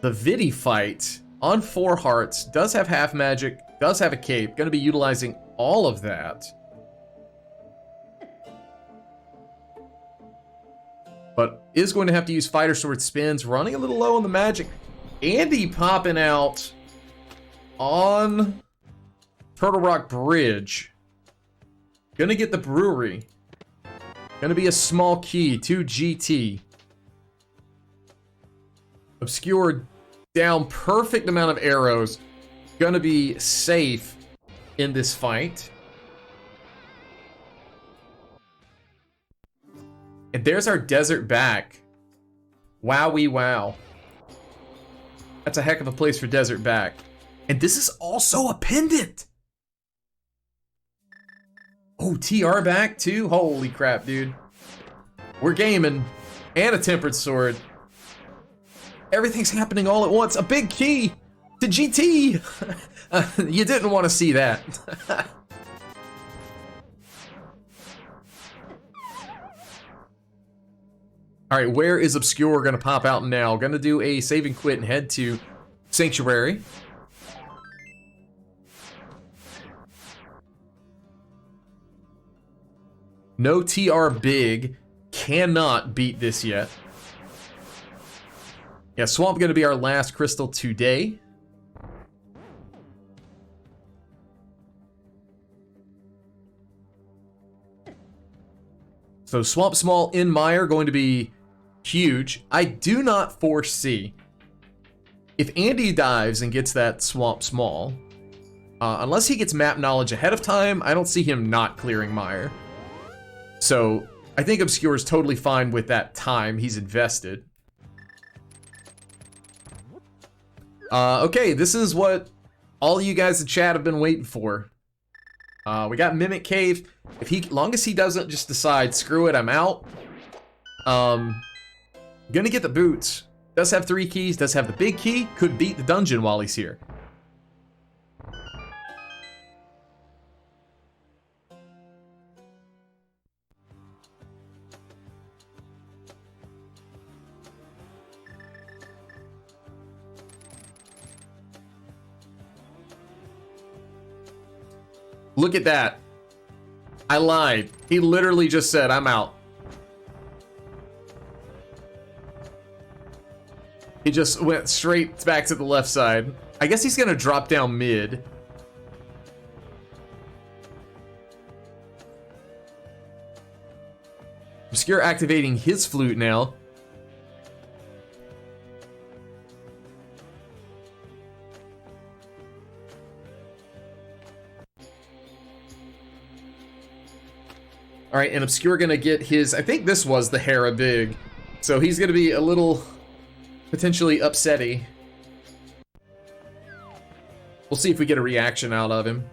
the Vidi fight on 4 hearts. Does have half magic. Does have a cape. Going to be utilizing all of that. But is going to have to use Fighter Sword spins. Running a little low on the magic. Andy popping out on Turtle Rock Bridge. Gonna get the brewery. Gonna be a small key to GT. Obscured down perfect amount of arrows. Gonna be safe in this fight. And there's our desert back. Wowee wow. That's a heck of a place for desert back. And this is also a pendant. Oh, TR back too? Holy crap, dude. We're gaming. And a tempered sword. Everything's happening all at once. A big key to GT. You didn't want to see that. Alright, where is Obscure going to pop out now? Going to do a save and quit and head to Sanctuary. No TR big. Cannot beat this yet. Yeah, Swamp going to be our last crystal today. So Swamp Small in Mire going to be huge. I do not foresee, if Andy dives and gets that Swamp Small, unless he gets map knowledge ahead of time, I don't see him not clearing Mire. So I think Obscure is totally fine with that time he's invested. Okay, this is what all you guys in chat have been waiting for. We got Mimic Cave. If he, long as he doesn't just decide, screw it, I'm out. Gonna get the boots. Does have 3 keys, does have the big key. Could beat the dungeon while he's here. Look at that. I lied. He literally just said, I'm out. He just went straight back to the left side. I guess he's gonna drop down mid. Obscure activating his flute now. All right, and Obscure gonna get his, I think this was the Hera Big. So he's gonna be a little potentially upsetty. We'll see if we get a reaction out of him.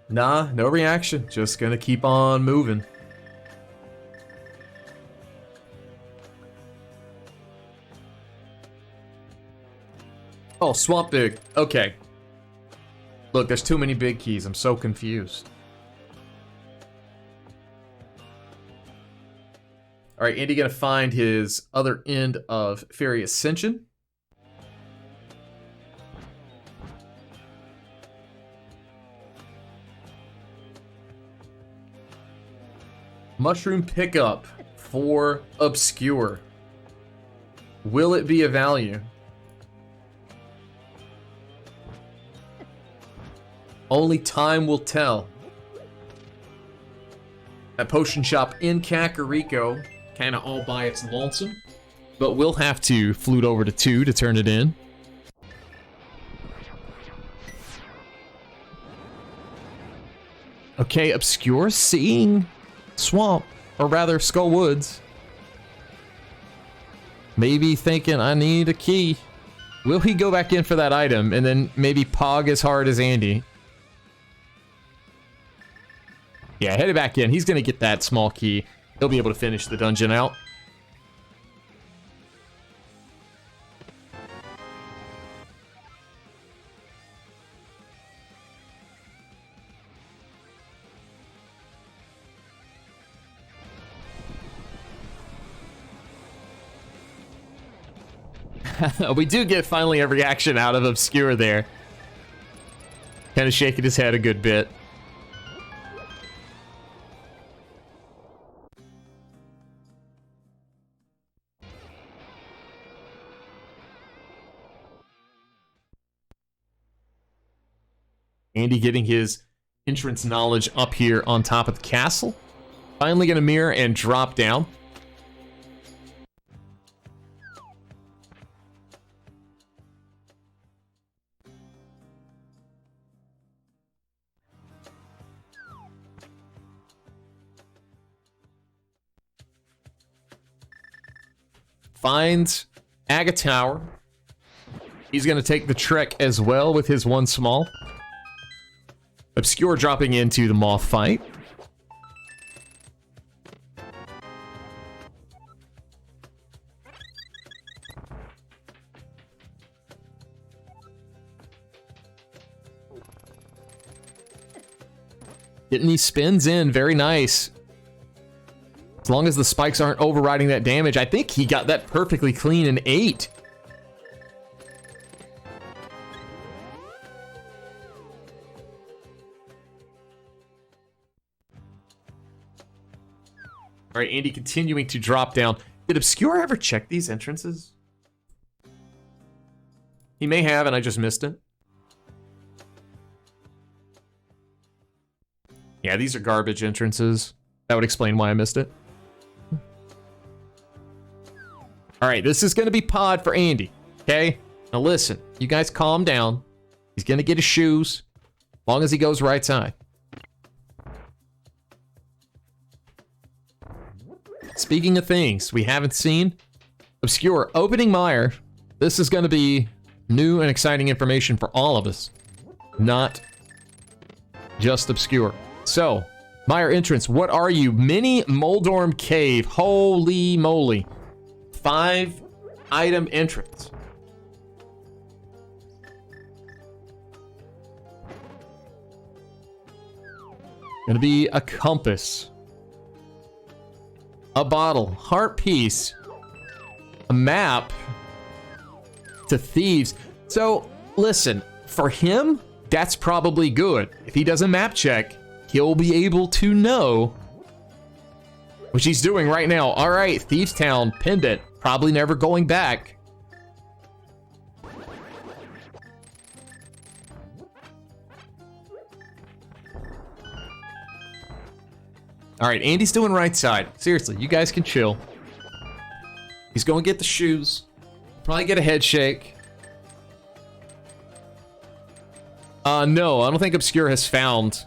Nah, no reaction. Just gonna keep on moving. Oh, Swamp Big. Okay. Look, there's too many big keys. I'm so confused. All right, Andy gonna find his other end of Fairy Ascension. Mushroom pickup for Obscure. Will it be a value? Only time will tell. That potion shop in Kakariko, kind of all by its lonesome. But we'll have to flute over to 2 to turn it in. Okay, Obscure seeing Swamp, or rather Skull Woods. Maybe thinking, I need a key. Will he go back in for that item and then maybe pog as hard as Andy? Yeah, headed back in. He's going to get that small key. He'll be able to finish the dungeon out. We do get finally a reaction out of Obscure there. Kind of shaking his head a good bit. Andy getting his entrance knowledge up here on top of the castle. Finally gonna mirror and drop down. Finds Aga Tower. He's gonna take the trek as well with his one small. Obscure dropping into the moth fight. Getting these spins in, very nice. As long as the spikes aren't overriding that damage, I think he got that perfectly clean in 8. All right, Andy continuing to drop down. Did Obscure ever check these entrances? He may have, and I just missed it. Yeah, these are garbage entrances. That would explain why I missed it. All right, this is going to be pod for Andy, okay? Now listen, you guys calm down. He's going to get his shoes, as long as he goes right side. Speaking of things we haven't seen, Obscure opening Mire. This is going to be new and exciting information for all of us, not just Obscure. So, Mire entrance, what are you? Mini Moldorm Cave. Holy moly. 5 item entrance. Gonna be a compass. A bottle, heart piece, a map to thieves. So, listen, for him, that's probably good. If he does a map check, he'll be able to know, which he's doing right now. All right, Thieves Town pendant, probably never going back. All right, Andy's doing right side. Seriously, you guys can chill. He's going to get the shoes. Probably get a head shake. No, I don't think Obscure has found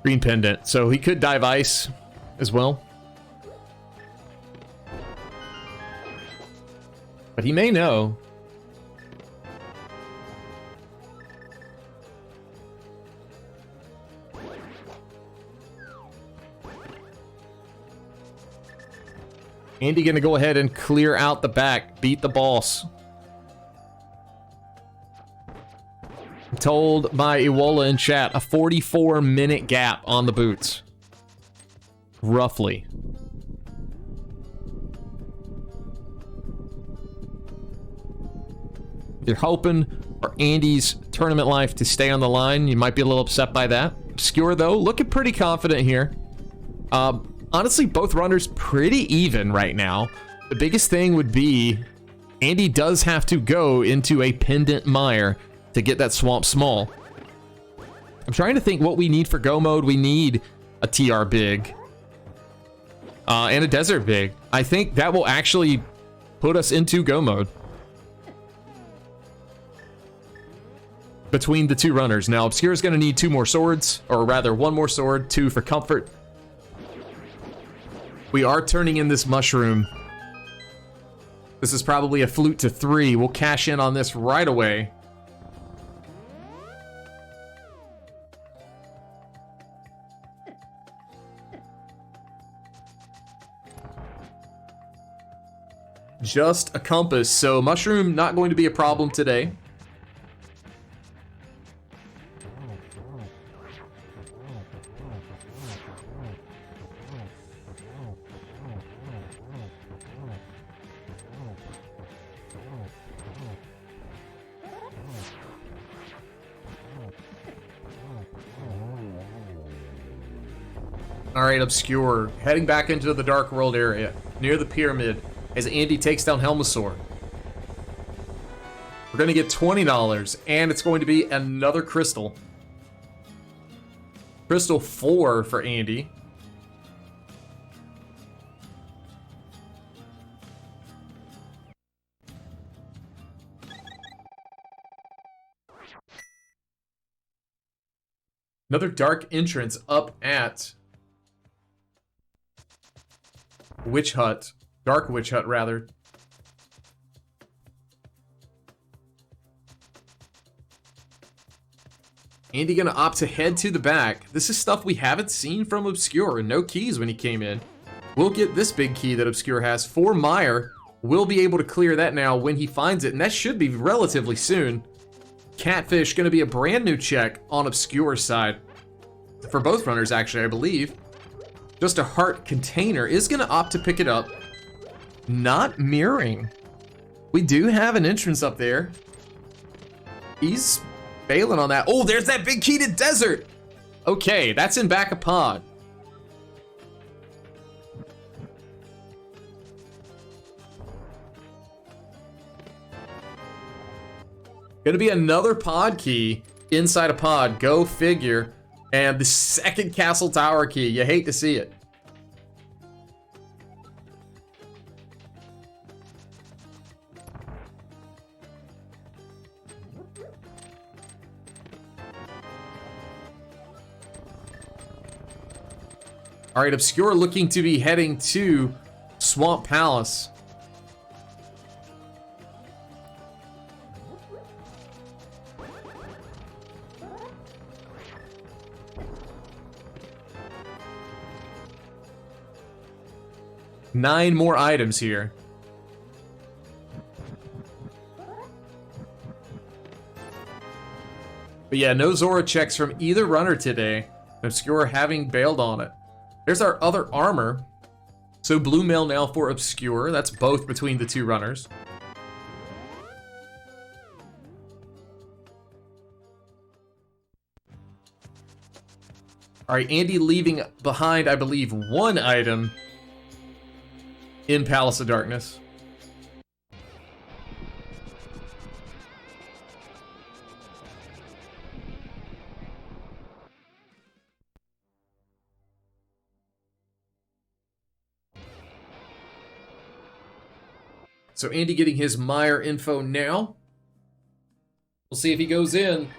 green pendant, so he could dive ice as well. But he may know. Andy gonna go ahead and clear out the back, beat the boss. I'm told by Iwola in chat, a 44-minute gap on the boots. Roughly. You're hoping for Andy's tournament life to stay on the line. You might be a little upset by that. Obscure, though, looking pretty confident here. Honestly, both runners pretty even right now. The biggest thing would be Andy does have to go into a pendant mire to get that swamp small. I'm trying to think what we need for go mode. We need a TR big and a desert big. I think that will actually put us into go mode between the two runners. Now, Obscure is going to need 2 more swords, or rather 1 more sword, 2 for comfort. We are turning in this mushroom. This is probably a flute to 3. We'll cash in on this right away. Just a compass, so mushroom not going to be a problem today. All right, Obscure, heading back into the Dark World area, near the pyramid, as Andy takes down Helmasaur. We're going to get $20, and it's going to be another crystal. Crystal 4 for Andy. Another dark entrance up at Witch Hut. Dark Witch Hut, rather. Andy gonna opt to head to the back. This is stuff we haven't seen from Obscure. No keys when he came in. We'll get this big key that Obscure has for Mire. We'll be able to clear that now when he finds it, and that should be relatively soon. Catfish gonna be a brand new check on Obscure's side. For both runners, actually, I believe. Just a heart container is gonna opt to pick it up. Not mirroring. We do have an entrance up there. He's failing on that. Oh, there's that big key to desert. Okay, that's in back of pod. Gonna be another pod key inside a pod. Go figure. And the second castle tower key. You hate to see it. All right, Obscure looking to be heading to Swamp Palace. Nine more items here. But yeah, no Zora checks from either runner today. Obscure having bailed on it. There's our other armor. So blue mail now for Obscure. That's both between the two runners. All right, Andy leaving behind, I believe, 1 item in Palace of Darkness. So Andy getting his Mire info now. We'll see if he goes in.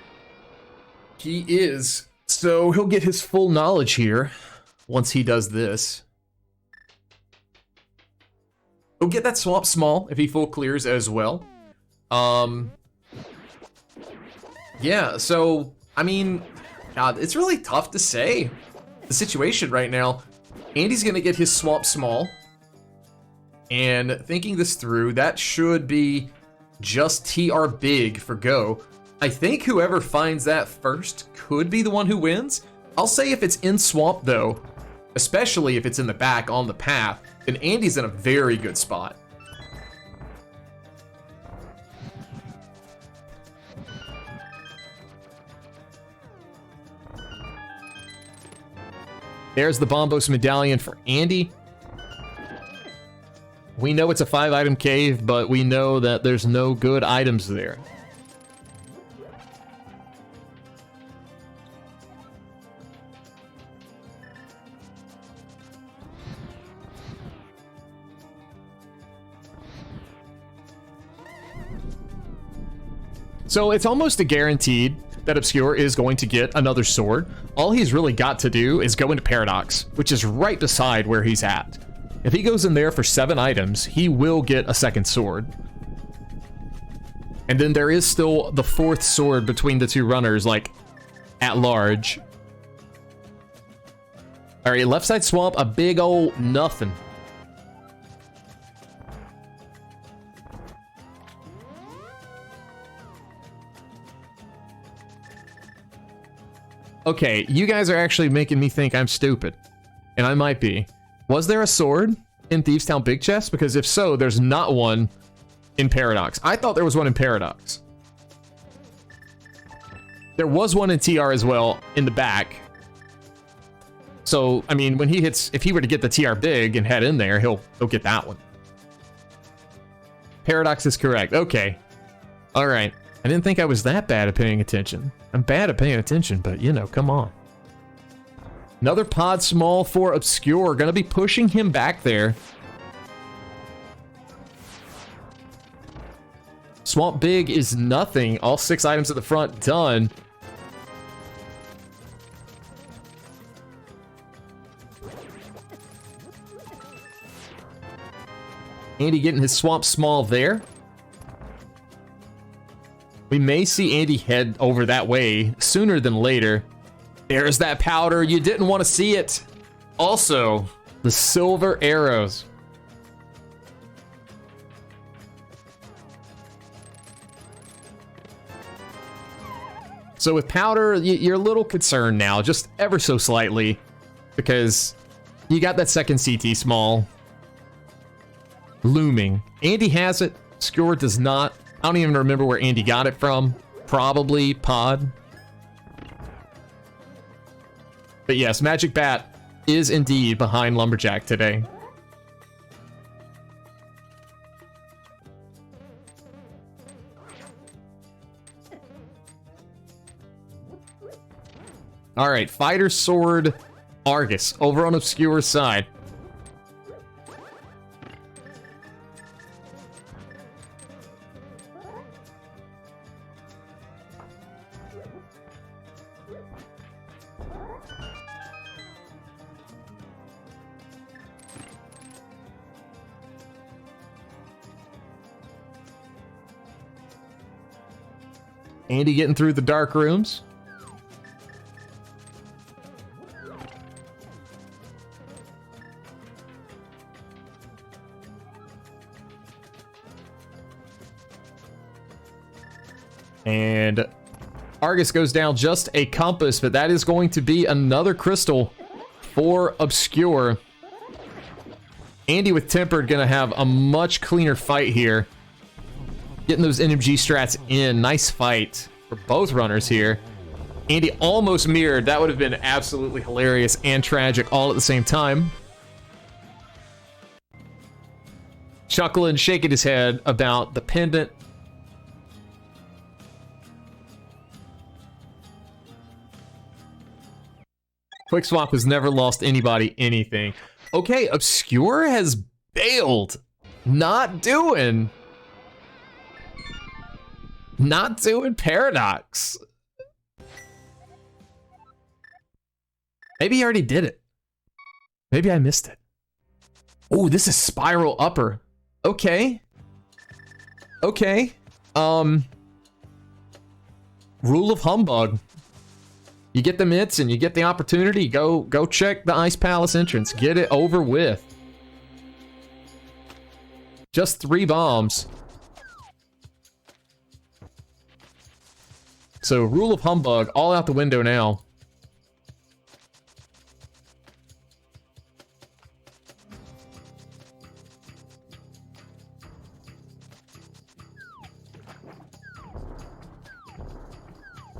He is. So he'll get his full knowledge here once he does this. He'll get that swamp small if he full clears as well. Yeah, so, I mean, God, it's really tough to say the situation right now. Andy's going to get his swamp small. And thinking this through, that should be just TR big for go. I think whoever finds that first could be the one who wins. I'll say if it's in swamp though, especially if it's in the back on the path, then Andy's in a very good spot. There's the Bombos medallion for Andy. We know it's a 5-item cave, but we know that there's no good items there. So it's almost a guaranteed that Obscure is going to get another sword. All he's really got to do is go into Paradox, which is right beside where he's at. If he goes in there for 7 items, he will get a second sword. And then there is still the 4th sword between the 2 runners, like, at large. Alright, left side swamp, a big old nothing. Okay, you guys are actually making me think I'm stupid. And I might be. Was there a sword in Thieves Town Big Chest? Because if so, there's not one in Paradox. I thought there was one in Paradox. There was one in TR as well, in the back. So, I mean, when he hits... If he were to get the TR Big and head in there, he'll get that one. Paradox is correct. Okay. Alright. I didn't think I was that bad at paying attention. I'm bad at paying attention, but, you know, come on. Another pod small for Obscure. Gonna be pushing him back there. Swamp Big is nothing. All 6 items at the front done. Andy getting his Swamp Small there. We may see Andy head over that way sooner than later. There's that powder. You didn't want to see it. Also, the silver arrows. So with powder, you're a little concerned now, just ever so slightly, because you got that second CT small looming. Andy has it. Skewer does not. I don't even remember where Andy got it from. Probably pod. But yes, Magic Bat is indeed behind Lumberjack today. Alright, Fighter Sword Argus over on Obscure's side. Andy getting through the dark rooms. And Argus goes down just a compass, but that is going to be another crystal for Obscure. Andy with Tempered gonna have a much cleaner fight here. Getting those NMG strats in. Nice fight for both runners here. Andy almost mirrored. That would have been absolutely hilarious and tragic all at the same time. Chuckling, shaking his head about the pendant. Quick Swap has never lost anybody anything. Okay, Obscure has bailed. Not doing Paradox. Maybe he already did it. Maybe I missed it. Oh, this is Spiral Upper. Okay. Okay. Rule of Humbug. You get the mitts and you get the opportunity. Go check the Ice Palace entrance. Get it over with. Just 3 bombs. So, Rule of Humbug, all out the window now.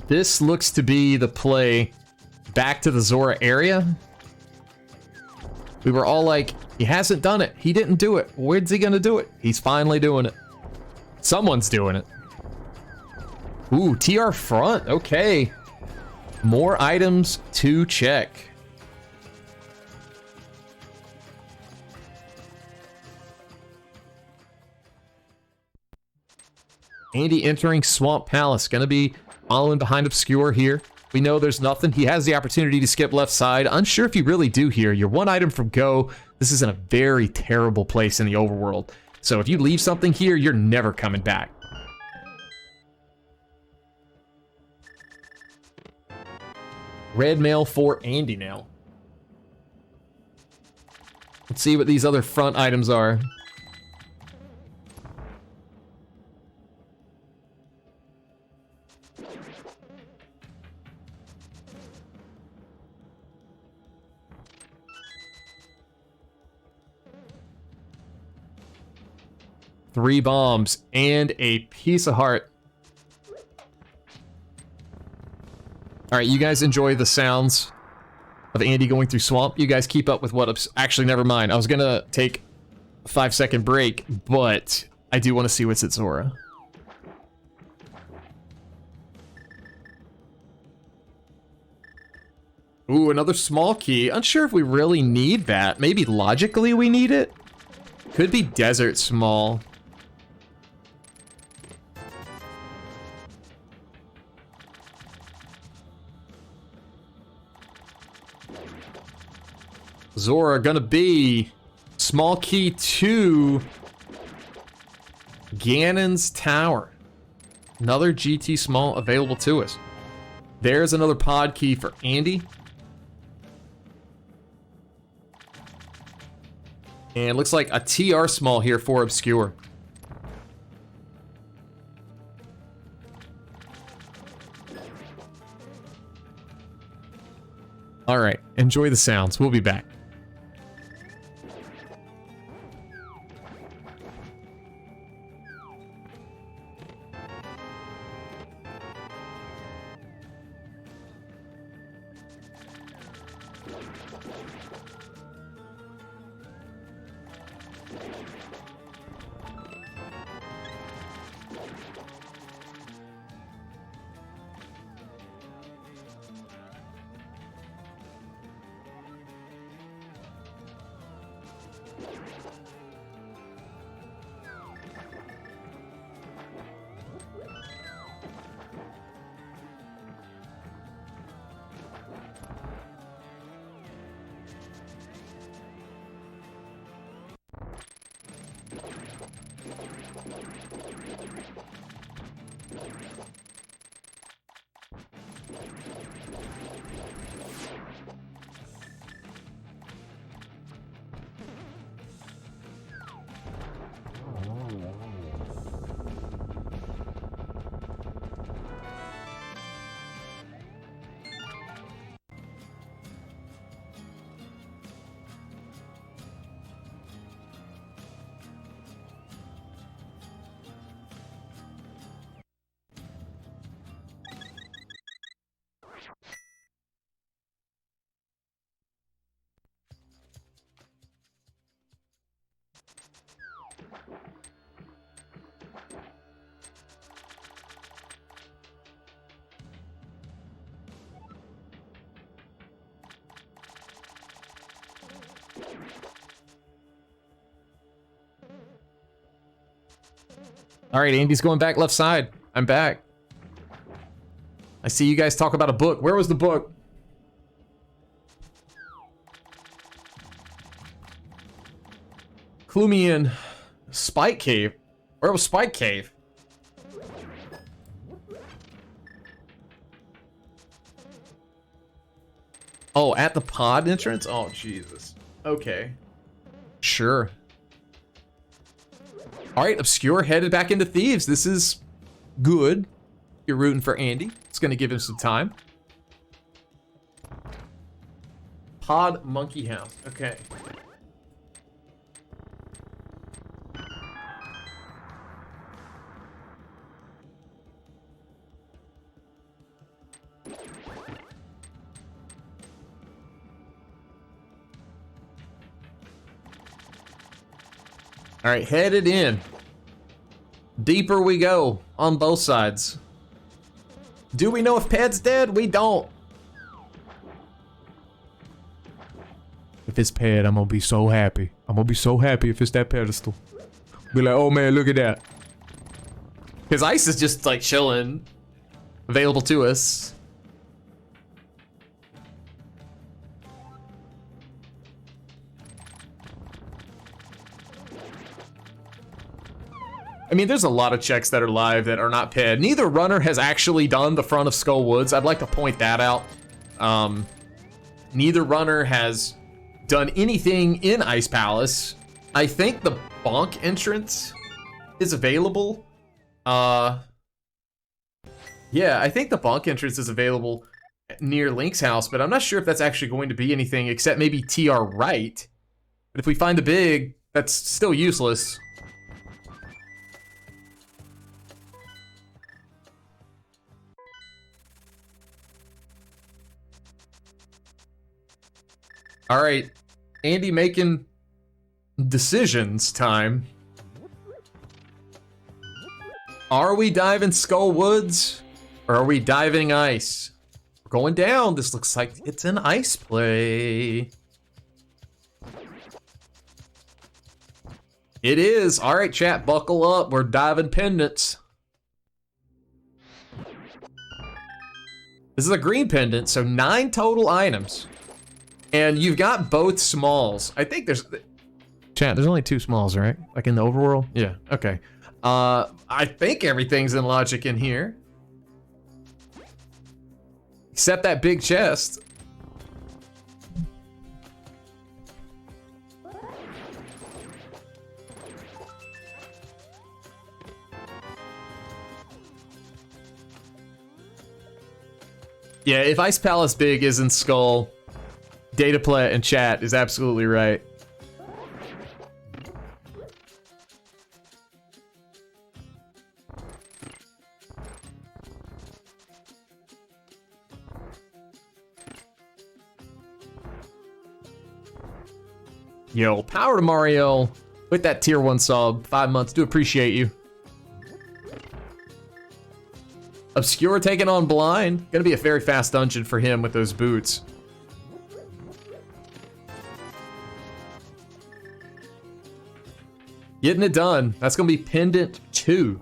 This looks to be the play back to the Zora area. We were all like, he hasn't done it. He didn't do it. When's he gonna do it? He's finally doing it. Someone's doing it. Ooh, TR front. Okay. More items to check. Andy entering Swamp Palace. Gonna be following behind Obscure here. We know there's nothing. He has the opportunity to skip left side. Unsure if you really do here. You're one item from go. This is in a very terrible place in the overworld. So if you leave something here, you're never coming back. Red mail for Andy now. Let's see what these other front items are. Three bombs and a piece of heart. All right, you guys enjoy the sounds of Andy going through swamp. You guys keep up with what... Actually, never mind. I was gonna take a 5-second break, but I do want to see what's at Zora. Ooh, another small key. Unsure if we really need that. Maybe logically we need it? Could be desert small. Zora gonna be small key to Ganon's Tower. Another GT small available to us. There's another pod key for Andy. And looks like a TR small here for Obscure. All right, enjoy the sounds. We'll be back. All right, Andy's going back left side. I'm back. I see you guys talk about a book. Where was the book? Clue me in. Spike Cave. Where was Spike Cave? Oh, at the pod entrance? Oh, Jesus. Okay. Sure. All right, Obscure headed back into Thieves. This is good. You're rooting for Andy. It's going to give him some time. Pod Monkey House. Okay. All right, headed in. Deeper we go on both sides. Do we know if Ped's dead? We don't. If it's Ped, I'm gonna be so happy. I'm gonna be so happy if it's that pedestal. Be like, oh man, look at that. Because ice is just like chilling, available to us. I mean, there's a lot of checks that are live that are not Ped. Neither runner has actually done the front of Skull Woods. I'd like to point that out. Neither runner has done anything in Ice Palace. I think the bonk entrance is available. Yeah, I think the bonk entrance is available near Link's house, but I'm not sure if that's actually going to be anything except maybe TR right. But if we find the big, that's still useless. All right, Andy making decisions time. Are we diving Skull Woods or are we diving ice? We're going down. This looks like it's an ice play. It is. All right, chat, buckle up. We're diving pendants. This is a green pendant, so 9 total items. And you've got both smalls. I think there's... Chat, there's only 2 smalls, right? Like in the overworld? Yeah, okay. I think everything's in logic in here. Except that big chest. Yeah, if Ice Palace big isn't Skull... Dataplet and chat is absolutely right. Yo, power to Mario with that tier 1 sub. 5 months, do appreciate you. Obscure taking on Blind. Gonna be a very fast dungeon for him with those boots. Getting it done. That's gonna be Pendant 2.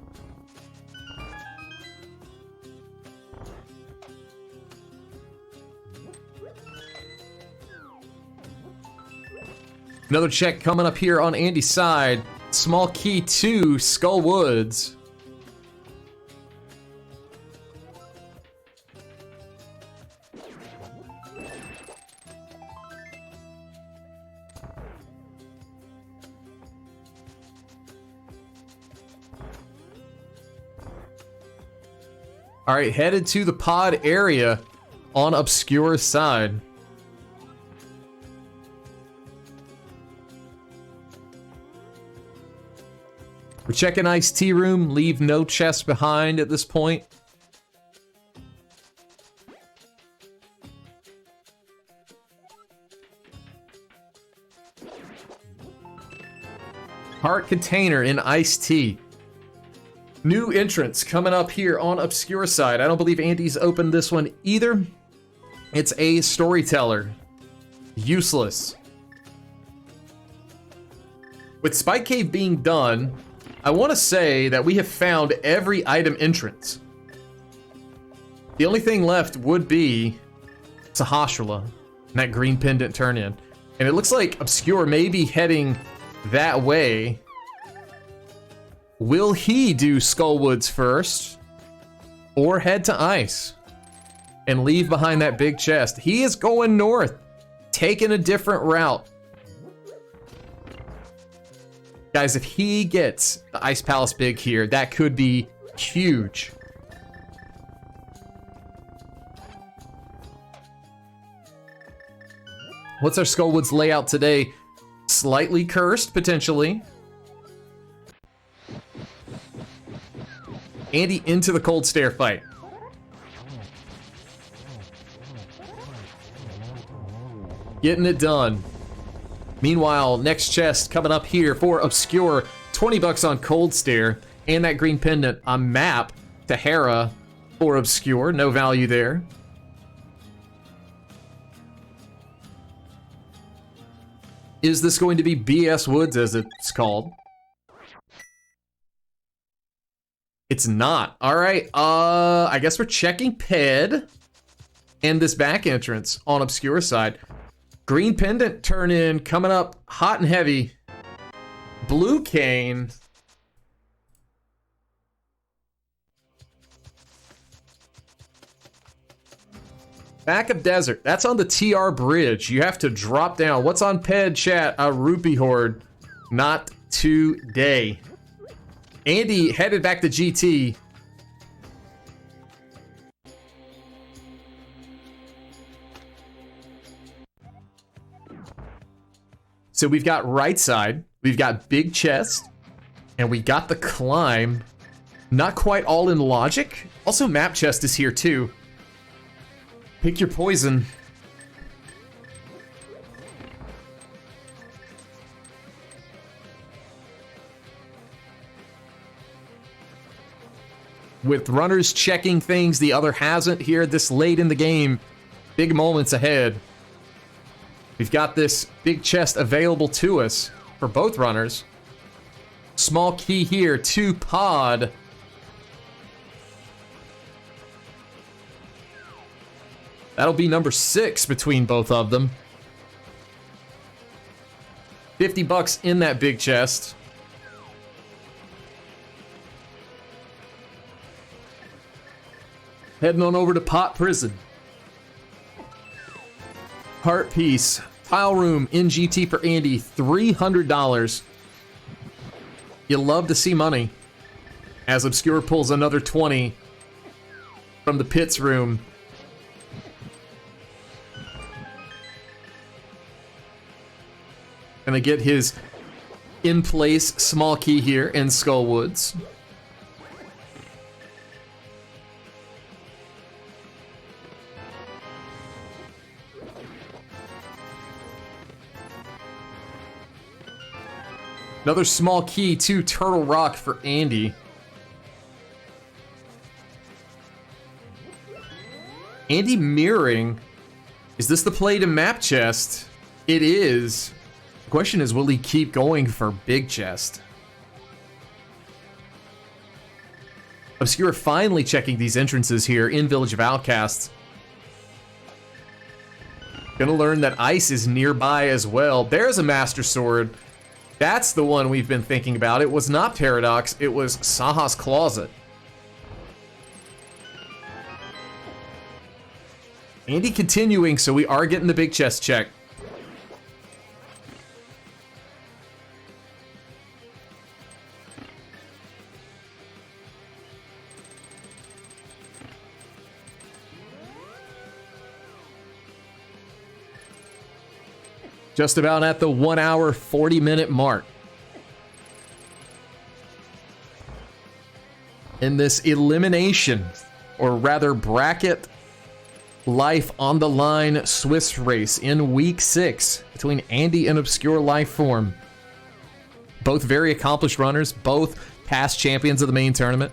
Another check coming up here on Andy's side. Small key 2, Skull Woods. All right, headed to the pod area on Obscure's side. We're checking Ice Tea Room, leave no chest behind at this point. Heart container in Iced Tea. New entrance coming up here on Obscure side. I don't believe Andy's opened this one either. It's a storyteller. Useless. With Spike Cave being done, I want to say that we have found every item entrance. The only thing left would be Sahasrahla and that green pendant turn in. And it looks like Obscure may be heading that way. Will he do Skull Woods first or head to Ice and leave behind that big chest? He is going north, taking a different route. Guys, if he gets the Ice Palace big here, that could be huge. What's our Skull Woods layout today? Slightly cursed, potentially. Andy into the cold stare fight. Getting it done. Meanwhile, next chest coming up here for Obscure, 20 bucks on Cold Stare, and that green pendant, a map to Hera for Obscure, no value there. Is this going to be BS Woods, as it's called? It's not. All right, I guess we're checking Ped and this back entrance on Obscure side. Green pendant turn in, coming up hot and heavy. Blue cane. Back of desert. That's on the TR bridge. You have to drop down. What's on Ped, chat? A rupee horde. Not today. Andy headed back to GT. So we've got right side, we've got big chest, and we got the climb. Not quite all in logic. Also, map chest is here too. Pick your poison. With runners checking things, the other hasn't here this late in the game. Big moments ahead. We've got this big chest available to us for both runners. Small key here to pod. That'll be number 6 between both of them. 50 bucks in that big chest. Heading on over to Pot Prison. Heart Piece. Tile Room in GT for Andy. $300. You love to see money. As Obscure pulls another 20 from the pits room. Gonna get his in-place small key here in Skullwoods. Another small key to Turtle Rock for Andy. Andy mirroring. Is this the play to map chest? It is. The question is, will he keep going for big chest? Obscure finally checking these entrances here in Village of Outcasts. Gonna learn that ice is nearby as well. There's a Master Sword. That's the one we've been thinking about. It was not Paradox, it was Saha's Closet. Andy continuing, so we are getting the big chest check. Just about at the 1 hour, 40-minute mark. In this elimination, or rather bracket life on the line Swiss race in week 6 between Andy and Obscure Lifeform. Both very accomplished runners, both past champions of the main tournament.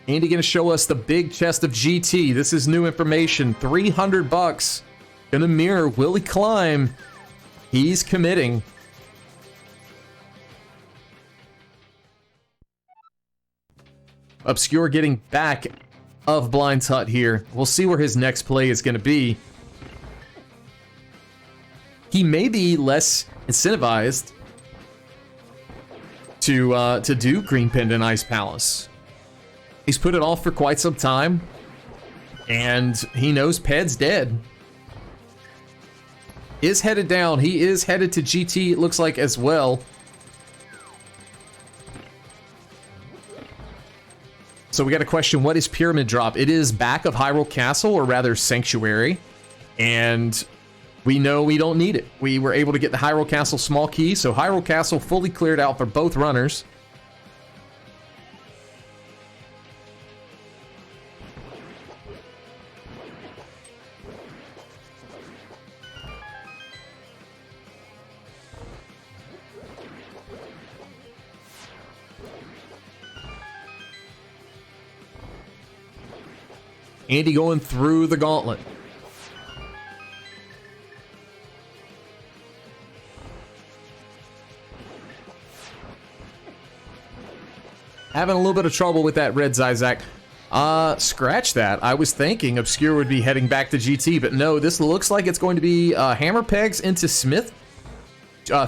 Andy gonna show us the big chest of GT. This is new information. 300 bucks. Gonna mirror. Will he climb? He's committing. Obscure getting back of Blind's Hut here. We'll see where his next play is gonna be. He may be less incentivized to do Green Pendant Ice Palace. He's put it off for quite some time, and he knows Ped's dead. Is headed down. He is headed to GT, it looks like, as well. So we got a question, what is Pyramid Drop? It is back of Hyrule Castle, or rather Sanctuary, and we know we don't need it. We were able to get the Hyrule Castle small key, so Hyrule Castle fully cleared out for both runners. Andy going through the gauntlet. Having a little bit of trouble with that red Zyzak. Scratch that. I was thinking Obscure would be heading back to GT, but no, this looks like it's going to be hammer pegs into Smith,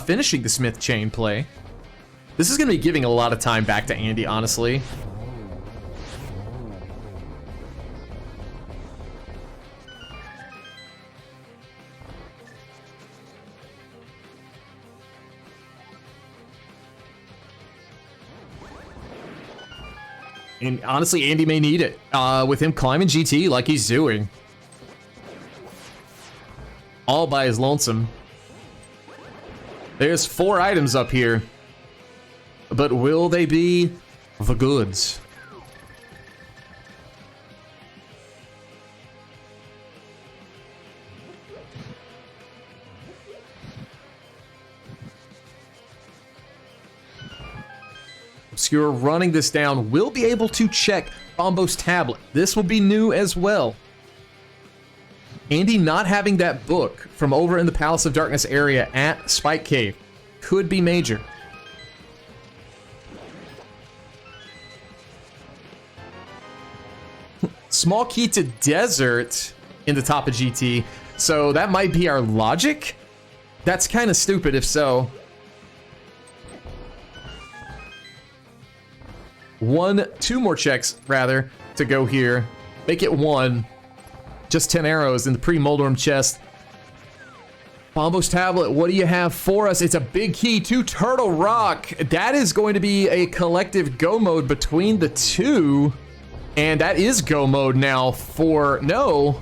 finishing the Smith chain play. This is going to be giving a lot of time back to Andy, honestly. And honestly, Andy may need it with him climbing GT like he's doing. All by his lonesome. There's 4 items up here. But will they be the goods? Obscure running this down will be able to check Bombo's tablet. This will be new as well. Andy not having that book from over in the Palace of Darkness area at Spike Cave could be major. Small key to desert in the top of GT, so that might be our logic. That's kind of stupid if so. 2 more checks rather to go here. Make it 1. Just 10 arrows in the pre-Moldorm chest. Bombo's tablet, what do you have for us? It's a big key to Turtle Rock. That is going to be a collective go mode between the two. And that is go mode now for... No.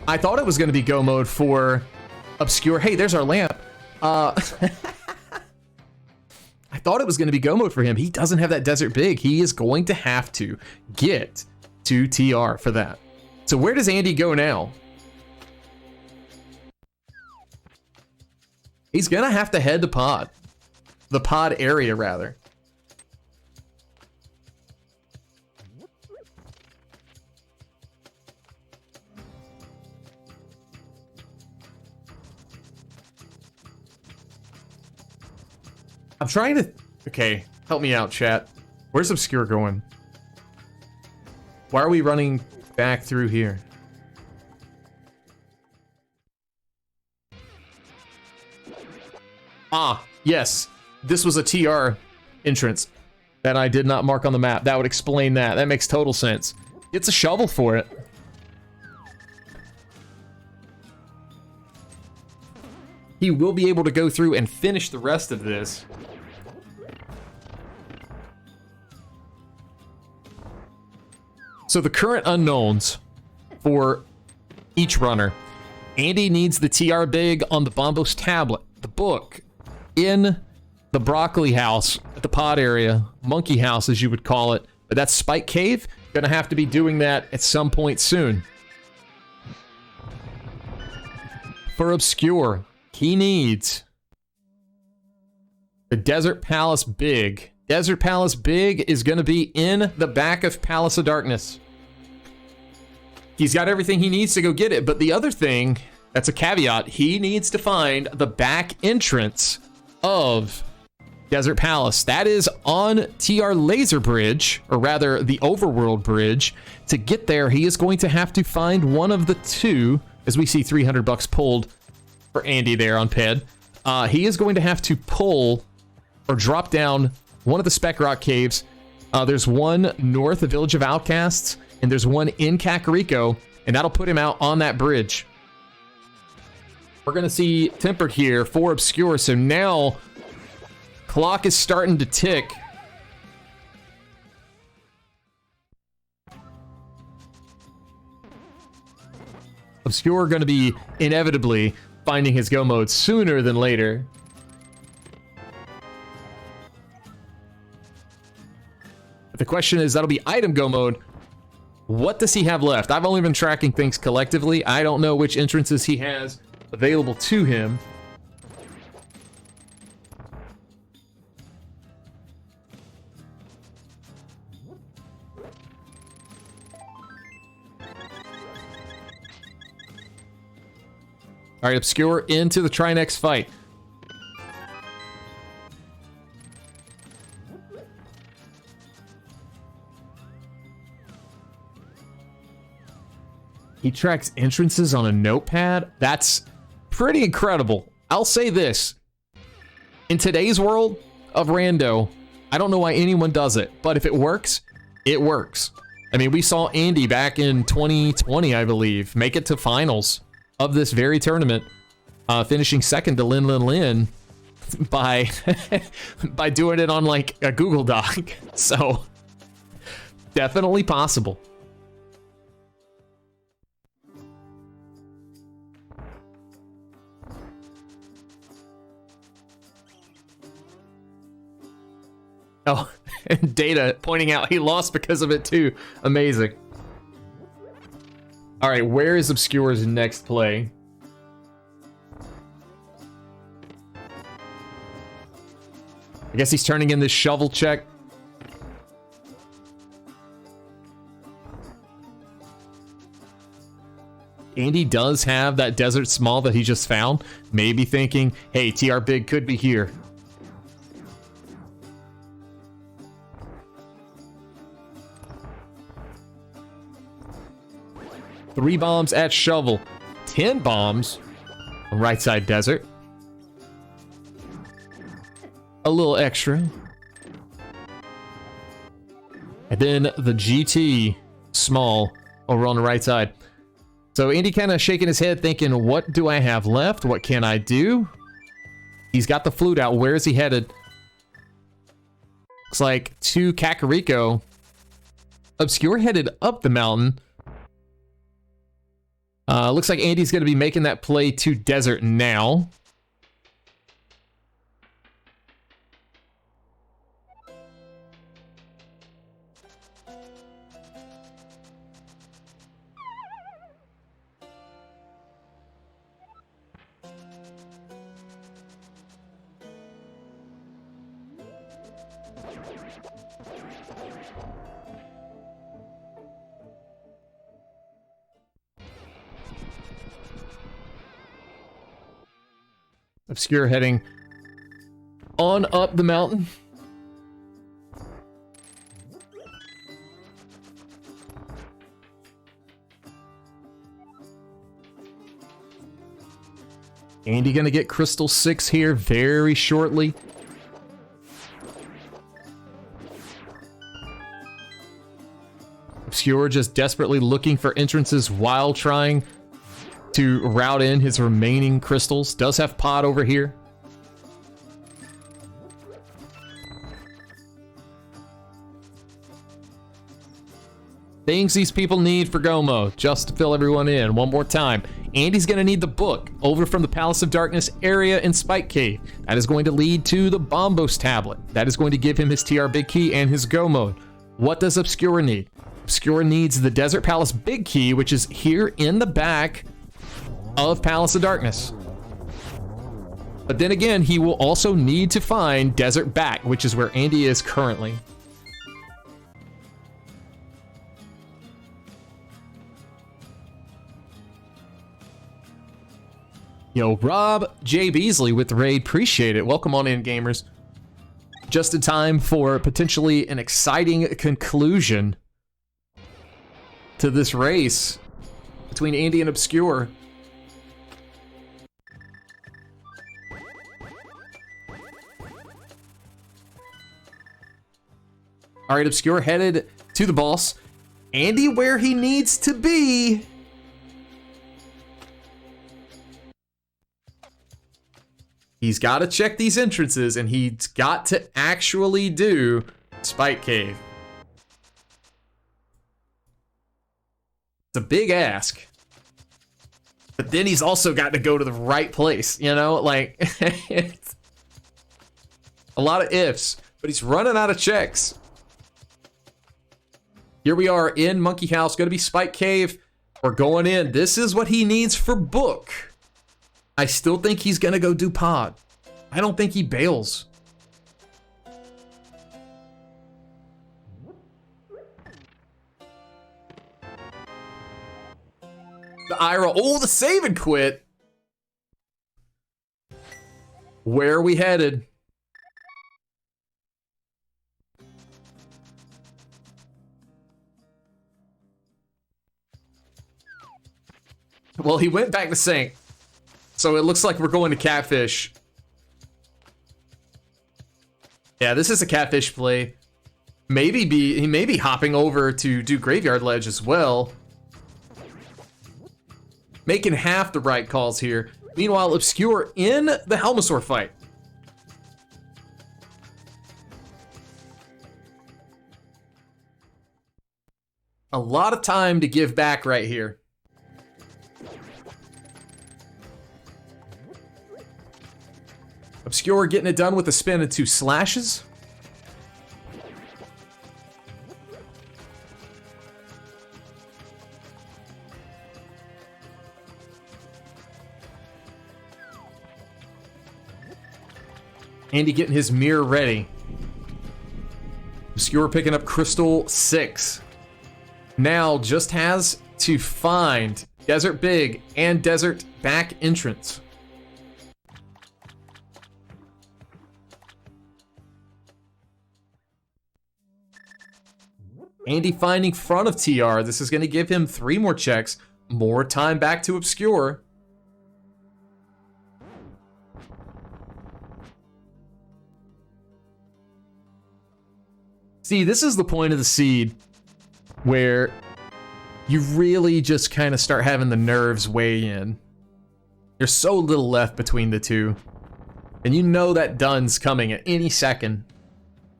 I thought it was going to be go mode for Obscure. Hey, there's our lamp. I thought it was going to be go mode for him. He doesn't have that desert big. He is going to have to get to TR for that. So where does Andy go now? He's going to have to head to pod. The pod area, rather. I'm trying to... Okay, help me out, chat. Where's Obscure going? Why are we running back through here? Ah, yes. This was a TR entrance that I did not mark on the map. That would explain that. That makes total sense. It's a shovel for it. He will be able to go through and finish the rest of this. So the current unknowns for each runner. Andy needs the TR big on the Bombo's tablet, the book, in the Broccoli House at the pod area, Monkey House as you would call it. But that's Spike Cave. Gonna have to be doing that at some point soon. For Obscure, he needs the Desert Palace big. Desert Palace big is going to be in the back of Palace of Darkness. He's got everything he needs to go get it, but the other thing, that's a caveat, he needs to find the back entrance of Desert Palace. That is on TR Laser Bridge, or rather the Overworld Bridge. To get there, he is going to have to find one of the two, as we see 300 bucks pulled for Andy there on Ped. He is going to have to pull or drop down one of the Spec Rock caves. There's one north of Village of Outcasts, and there's one in Kakariko, and that'll put him out on that bridge. We're going to see Tempered here for Obscure, so now clock is starting to tick. Obscure going to be inevitably finding his go mode sooner than later. The question is, that'll be item go mode. What does he have left? I've only been tracking things collectively. I don't know which entrances he has available to him. All right, Obscure into the Trinex fight. He tracks entrances on a notepad? That's pretty incredible. I'll say this. In today's world of rando, I don't know why anyone does it, but if it works, it works. I mean, we saw Andy back in 2020, I believe, make it to finals of this very tournament, finishing second to Lin by by doing it on like a Google Doc. So definitely possible. Oh, and Data pointing out he lost because of it too. Amazing. All right, where is Obscure's next play? I guess he's turning in this shovel check. Andy does have that Desert Small that he just found. Maybe thinking, hey, TR Big could be here. 3 bombs at shovel. 10 bombs on right side desert. A little extra. And then the GT small over on the right side. So Andy kind of shaking his head thinking, what do I have left? What can I do? He's got the flute out. Where is he headed? Looks like to Kakariko. Obscure headed up the mountain. Looks like Andy's going to be making that play to desert now. Obscure heading on up the mountain. Andy gonna get Crystal 6 here very shortly. Obscure just desperately looking for entrances while trying to route in his remaining crystals. Does have Pod over here. Things these people need for Gomo, just to fill everyone in one more time. Andy's going to need the book over from the Palace of Darkness area in Spike Cave. That is going to lead to the Bombos tablet. That is going to give him his TR Big Key and his Go mode. What does Obscure need? Obscure needs the Desert Palace Big Key, which is here in the back of Palace of Darkness. But then again, he will also need to find Desert Back, which is where Andy is currently. Yo, Rob J. Beasley with the raid. Appreciate it. Welcome on in, gamers. Just in time for potentially an exciting conclusion to this race between Andy and Obscure. All right, Obscure headed to the boss. Andy where he needs to be. He's got to check these entrances, and he's got to actually do Spike Cave. It's a big ask. But then he's also got to go to the right place, you know? Like, it's a lot of ifs, but he's running out of checks. Here we are in Monkey House, going to be Spike Cave. We're going in. This is what he needs for book. I still think he's going to go do Pod. I don't think he bails. The Ira. Oh, the save and quit. Where are we headed? Well, he went back to Sink. So it looks like we're going to Catfish. Yeah, this is a Catfish play. He may be hopping over to do Graveyard Ledge as well. Making half the right calls here. Meanwhile, Obscure in the Helmasaur fight. A lot of time to give back right here. Obscure getting it done with a spin and 2 slashes. Andy getting his mirror ready. Obscure picking up Crystal 6. Now just has to find Desert Big and Desert Back Entrance. Andy finding front of TR. This is going to give him 3 more checks. More time back to Obscure. See, this is the point of the seed where you really just kind of start having the nerves weigh in. There's so little left between the two. And you know that done's coming at any second.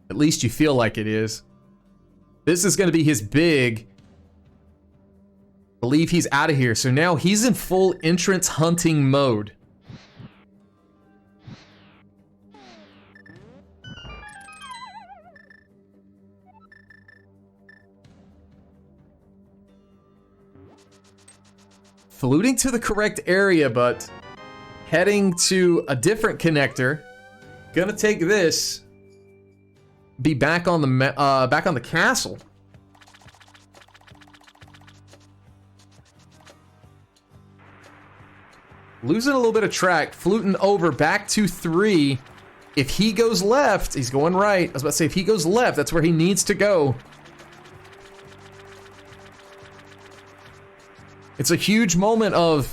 At least you feel like it is. This is going to be his big. I believe he's out of here. So now he's in full entrance hunting mode. Fluting to the correct area, but heading to a different connector. Gonna take this. Be back on the castle. Losing a little bit of track, fluting over back to 3. If he goes left, he's going right. I was about to say, if he goes left, that's where he needs to go. It's a huge moment of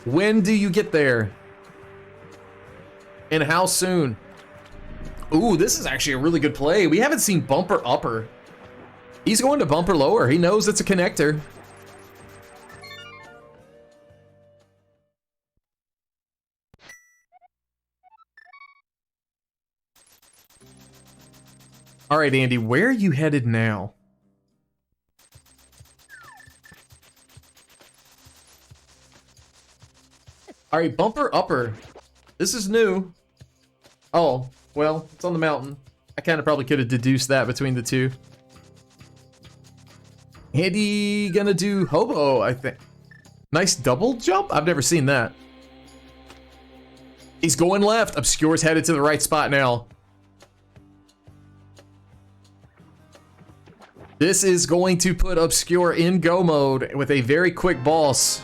when do you get there? And how soon? Ooh, this is actually a really good play. We haven't seen bumper upper. He's going to bumper lower. He knows it's a connector. All right, Andy, where are you headed now? All right, bumper upper. This is new. Oh, well, it's on the mountain. I kind of probably could have deduced that between the two. Andy gonna do hobo, I think. Nice double jump? I've never seen that. He's going left. Obscure's headed to the right spot now. This is going to put Obscure in go mode with a very quick boss.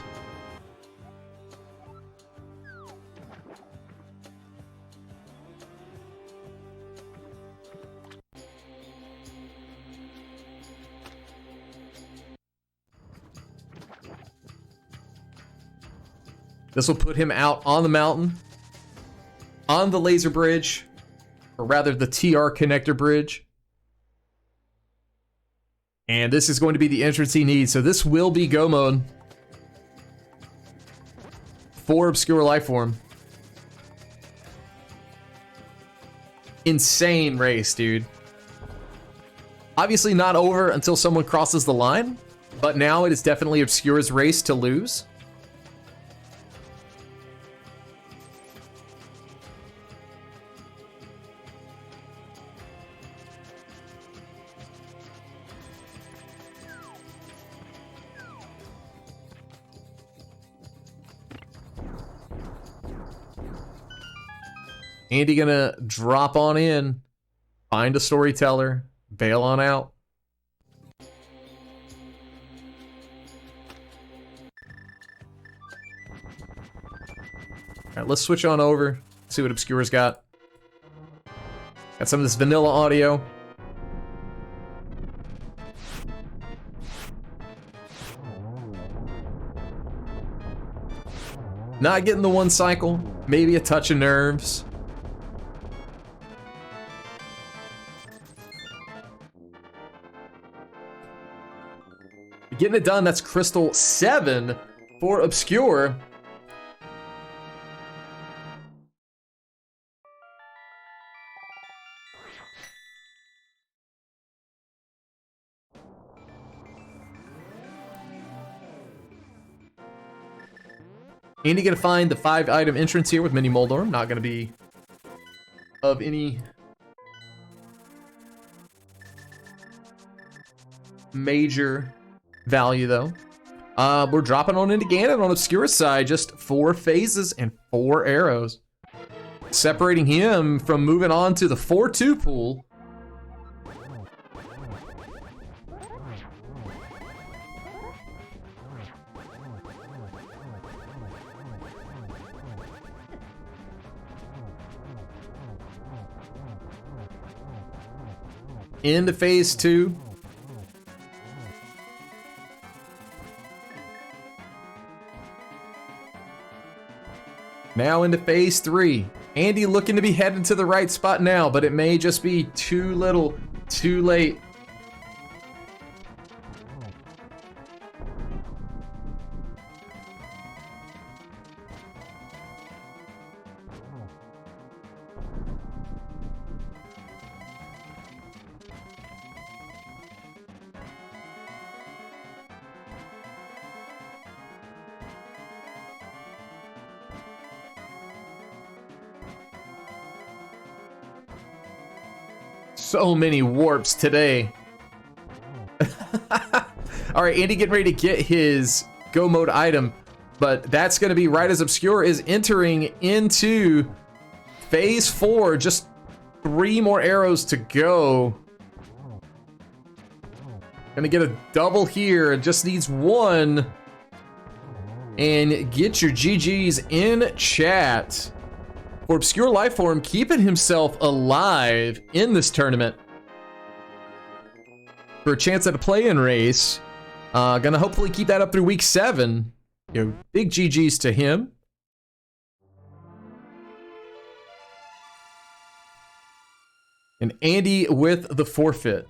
This will put him out on the mountain, on the laser bridge, or rather the TR connector bridge. And this is going to be the entrance he needs, so this will be go mode for Obscure Lifeform. Insane race, dude. Obviously not over until someone crosses the line, but now it is definitely Obscure's race to lose. Andy gonna drop on in, find a storyteller, bail on out. All right, let's switch on over. See what Obscure's got. Got some of this vanilla audio. Not getting the one cycle. Maybe a touch of nerves. Getting it done. That's Crystal 7 for Obscure. Andy gonna find the 5-item entrance here with Mini Moldorm. Not gonna be of any major value though. We're dropping on into Ganon on Obscure's side. Just 4 phases and 4 arrows. Separating him from moving on to the 4-2 pool. Into phase 2. Now into phase 3. Andy looking to be heading to the right spot now, but it may just be too little, too late. So many warps today. All right, Andy getting ready to get his go mode item, but that's going to be right as Obscure is entering into phase 4. Just 3 more arrows to go. Gonna get a double here. Just needs 1. And get your GGs in chat. For Obscure Lifeform, keeping himself alive in this tournament. For a chance at a play-in race. Gonna hopefully keep that up through week 7. You know, big GGs to him. And Andy with the forfeit.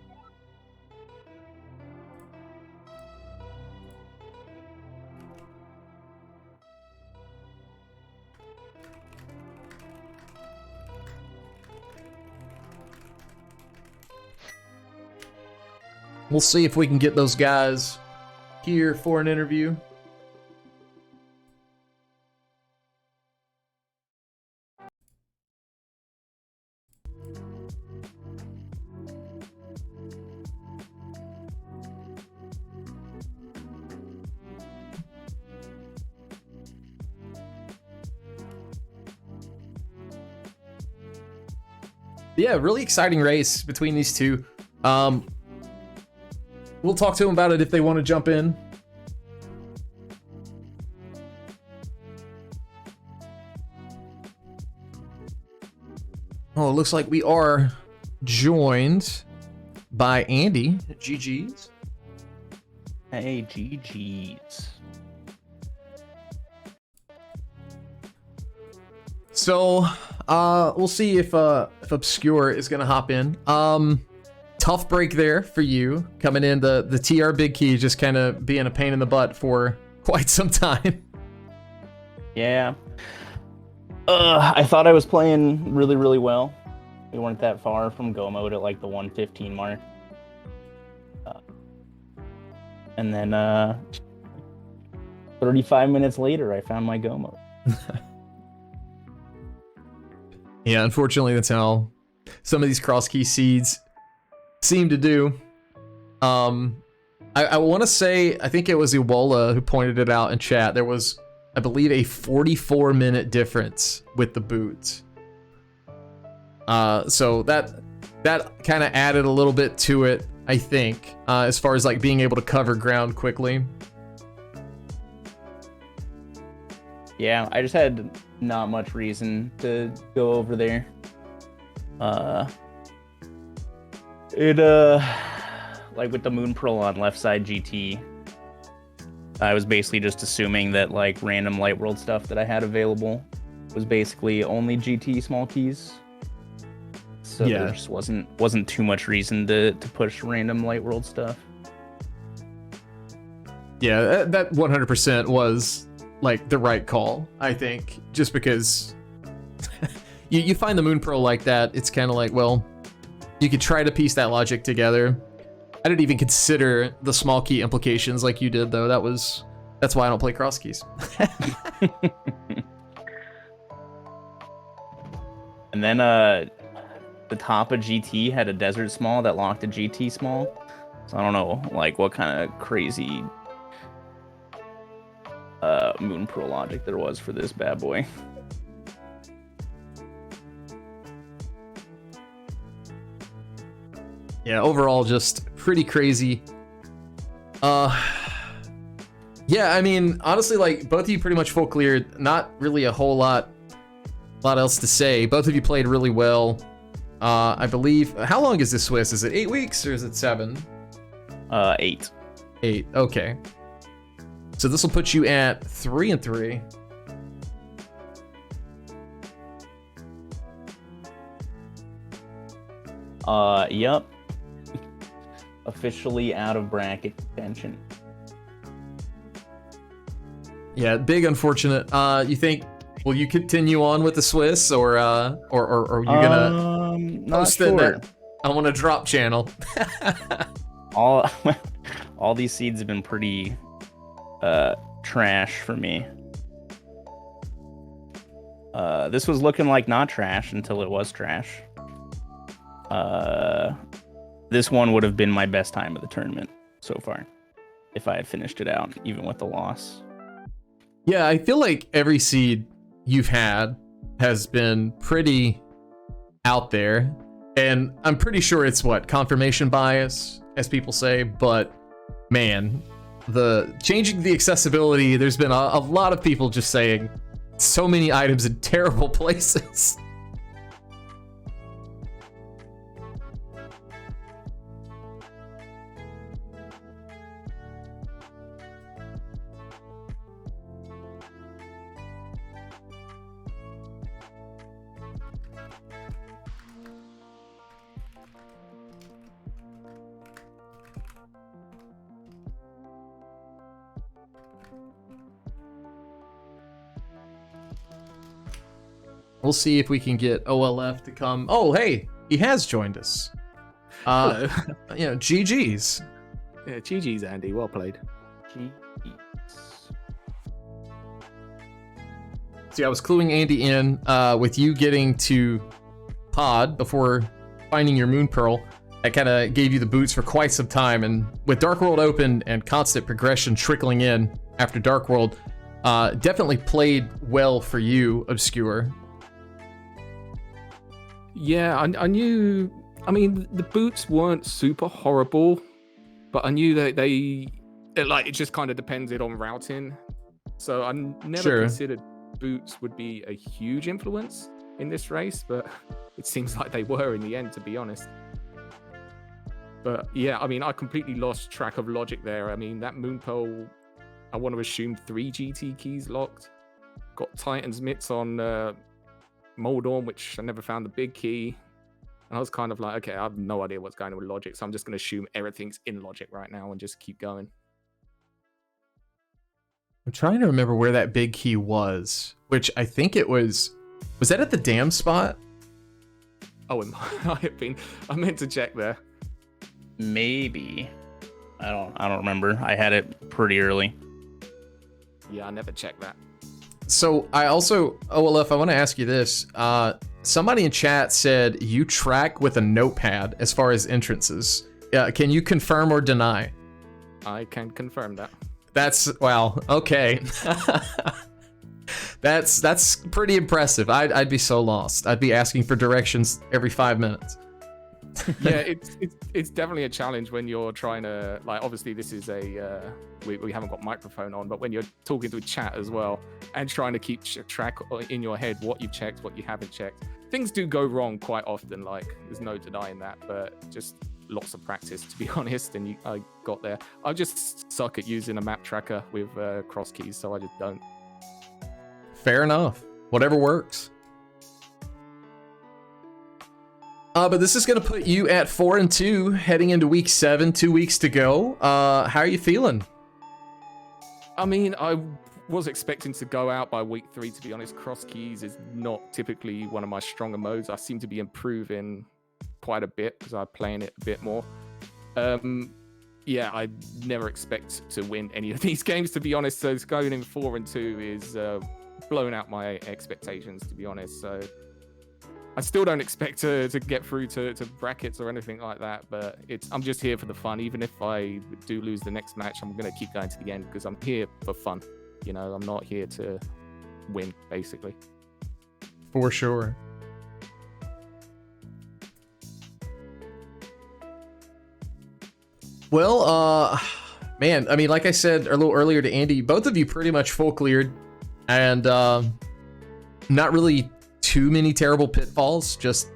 We'll see if we can get those guys here for an interview. Yeah, really exciting race between these two. We'll talk to them about it if they want to jump in. Oh, it looks like we are joined by Andy. GG's. Hey, GG's. So, we'll see if Obscure is gonna hop in. Tough break there for you coming in. The TR Big Key just kind of being a pain in the butt for quite some time. Yeah. I thought I was playing really, really well. We weren't that far from go mode at like the 115 mark. And then 35 minutes later, I found my go mode. Yeah, unfortunately, that's how some of these CrossKeys seeds seem to do. I want to say, I think it was Iwola who pointed it out in chat. There was, I believe, a 44-minute difference with the boots. So that kind of added a little bit to it, I think, as far as like being able to cover ground quickly. Yeah, I just had not much reason to go over there. It like with the Moon Pearl on left side GT, I was basically just assuming that like random Light World stuff that I had available was basically only GT small keys. So Yeah. there just wasn't too much reason to push random Light World stuff. Yeah, that 100% was like the right call, I think, just because you find the Moon Pearl like that, it's kind of like, well, you could try to piece that logic together. I didn't even consider the small key implications like you did, though. That's why I don't play CrossKeys. And then the top of GT had a Desert Small that locked a GT Small. So I don't know, like, what kind of crazy Moon Pearl logic there was for this bad boy. Yeah, overall, just pretty crazy. Yeah, I mean, honestly, like, both of you pretty much full cleared. Not really a whole lot else to say. Both of you played really well. I believe, how long is this Swiss? Is it 8 weeks or is it 7? 8. 8, okay. So this will put you at 3-3. Yep. Officially out of bracket contention. Yeah, big unfortunate. You think, will you continue on with the Swiss, or are you gonna Not post sure. that I want to drop channel? all these seeds have been pretty trash for me. This was looking like not trash until it was trash. This one would have been my best time of the tournament so far if I had finished it out, even with the loss. Yeah, I feel like every seed you've had has been pretty out there, and I'm pretty sure it's confirmation bias, as people say, but man, the changing the accessibility, there's been a lot of people just saying so many items in terrible places. We'll see if we can get OLF to come. Oh, hey, he has joined us. Hello. GG's. Yeah, GG's, Andy. Well played. Jeez. See, I was cluing Andy in with you getting to pod before finding your Moon Pearl. That kind of gave you the boots for quite some time, and with Dark World open and constant progression trickling in after Dark World, definitely played well for you, Obscure. Yeah, I knew. I mean, the boots weren't super horrible, but I knew that it just kind of depended on routing. So I never considered boots would be a huge influence in this race, but it seems like they were in the end, to be honest. But yeah, I mean, I completely lost track of logic there. I mean, that Moon Pearl, I want to assume 3 GT keys locked. Got Titan's Mitts on Moldorm, which I never found the big key. And I was kind of like, okay, I have no idea what's going on with logic, so I'm just going to assume everything's in logic right now and just keep going. I'm trying to remember where that big key was, which I think it was that at the dam spot? Oh, it might have been. I meant to check there. Maybe. I don't remember. I had it pretty early. Yeah, I never checked that. So I also, OLF, I want to ask you this. Somebody in chat said you track with a notepad as far as entrances. Can you confirm or deny? I can confirm that. Wow, okay. That's pretty impressive. I'd be so lost. I'd be asking for directions every 5 minutes. Yeah, it's definitely a challenge when you're trying to, like, obviously this is a we haven't got microphone on, but when you're talking to a chat as well and trying to keep track in your head what you've checked, what you haven't checked, things do go wrong quite often. Like, there's no denying that, but just lots of practice, to be honest, and I got there. I just suck at using a map tracker with CrossKeys, so I just don't. Fair enough. Whatever works. But this is going to put you at 4-2 heading into week 7, 2 weeks to go. How are you feeling? I mean, I was expecting to go out by week 3, to be honest. CrossKeys is not typically one of my stronger modes. I seem to be improving quite a bit because I'm playing it a bit more. Yeah, I never expect to win any of these games, to be honest. So going in 4-2 is blowing out my expectations, to be honest. So I still don't expect to get through to brackets or anything like that, but I'm just here for the fun. Even if I do lose the next match, I'm going to keep going to the end because I'm here for fun. You know, I'm not here to win, basically. For sure. Well, man, I mean, like I said a little earlier to Andy, both of you pretty much full cleared, and not really too many terrible pitfalls, just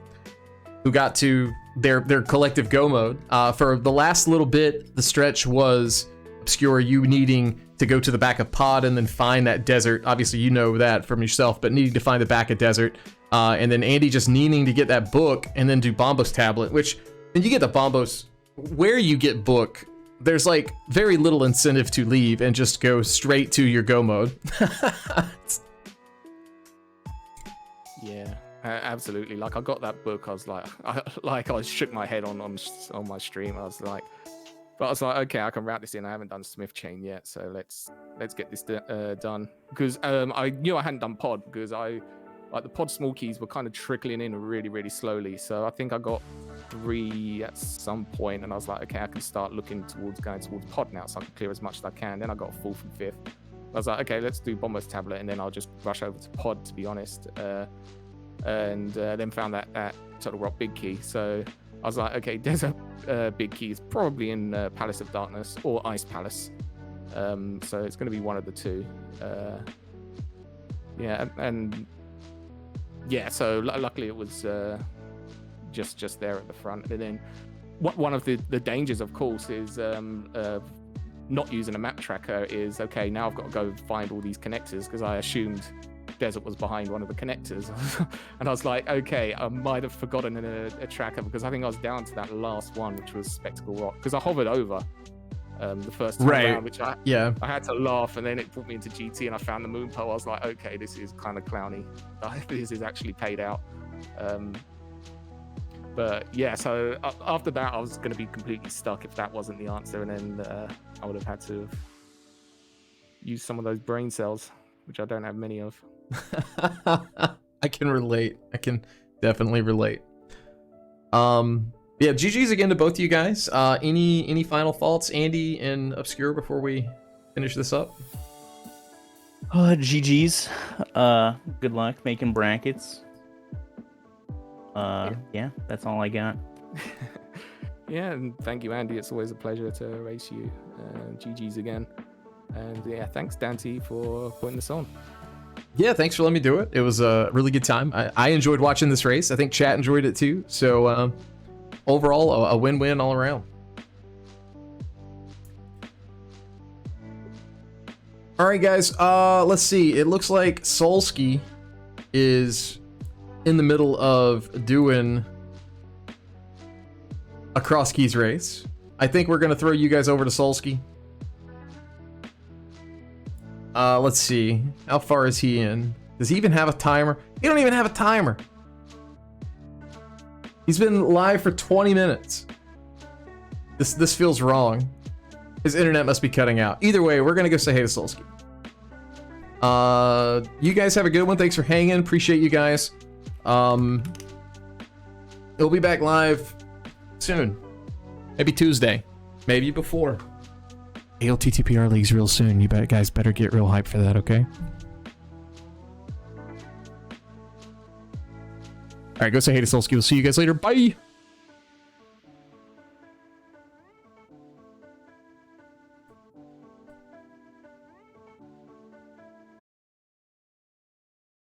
who got to their collective go mode. For the last little bit, the stretch was Obscure, you needing to go to the back of pod and then find that desert. Obviously, you know that from yourself, but needing to find the back of desert. And then Andy just needing to get that book and then do Bombos tablet, which when you get the Bombos, where you get book, there's like very little incentive to leave and just go straight to your go mode. Yeah, absolutely. Like, I got that book, I was like, I shook my head on my stream. I was like, okay, I can route this in. I haven't done Smith Chain yet, so let's get this done. Because I knew I hadn't done pod because the pod small keys were kind of trickling in really, really slowly. So I think I got 3 at some point, and I was like, okay, I can start looking going towards pod now, so I can clear as much as I can. Then I got 4th and 5th. I was like, okay, let's do Bombos tablet, and then I'll just rush over to pod, to be honest. And then found that Total Rock big key. So I was like, okay, Desert big key is probably in Palace of Darkness or Ice Palace. So it's going to be one of the two. Yeah, and yeah, so luckily it was just there at the front. And then one of the dangers, of course, is not using a map tracker is, okay, now I've got to go find all these connectors because I assumed Desert was behind one of the connectors. And I was like, okay, I might have forgotten a tracker because I think I was down to that last one, which was Spectacle Rock, because I hovered over the first time around, which I had to laugh, and then it brought me into GT and I found the moon pearl. I was like, okay, this is kind of clowny. This is actually paid out. But yeah, so after that I was going to be completely stuck if that wasn't the answer, and then I would have had to use some of those brain cells, which I don't have many of. I can relate. I can definitely relate. Yeah, GG's again to both of you guys. Any final thoughts, Andy and Obscure, before we finish this up? GG's. Good luck making brackets. Yeah, that's all I got. Yeah, and thank you, Andy. It's always a pleasure to race you. GG's again. And yeah, thanks, Dante, for putting this on. Yeah, thanks for letting me do it. It was a really good time. I enjoyed watching this race. I think chat enjoyed it too. So overall, a win-win all around. All right, guys. Let's see. It looks like Solski is in the middle of doing a CrossKeys race. I think we're gonna throw you guys over to Solski. Let's see. How far is he in? Does he even have a timer? He don't even have a timer. He's been live for 20 minutes. This feels wrong. His internet must be cutting out. Either way, we're gonna go say hey to Solski. You guys have a good one. Thanks for hanging. Appreciate you guys. It'll be back live soon. Maybe Tuesday. Maybe before. ALTTPR leagues real soon. You guys better get real hyped for that, okay? Alright, go say hey to Solski. We'll see you guys later. Bye!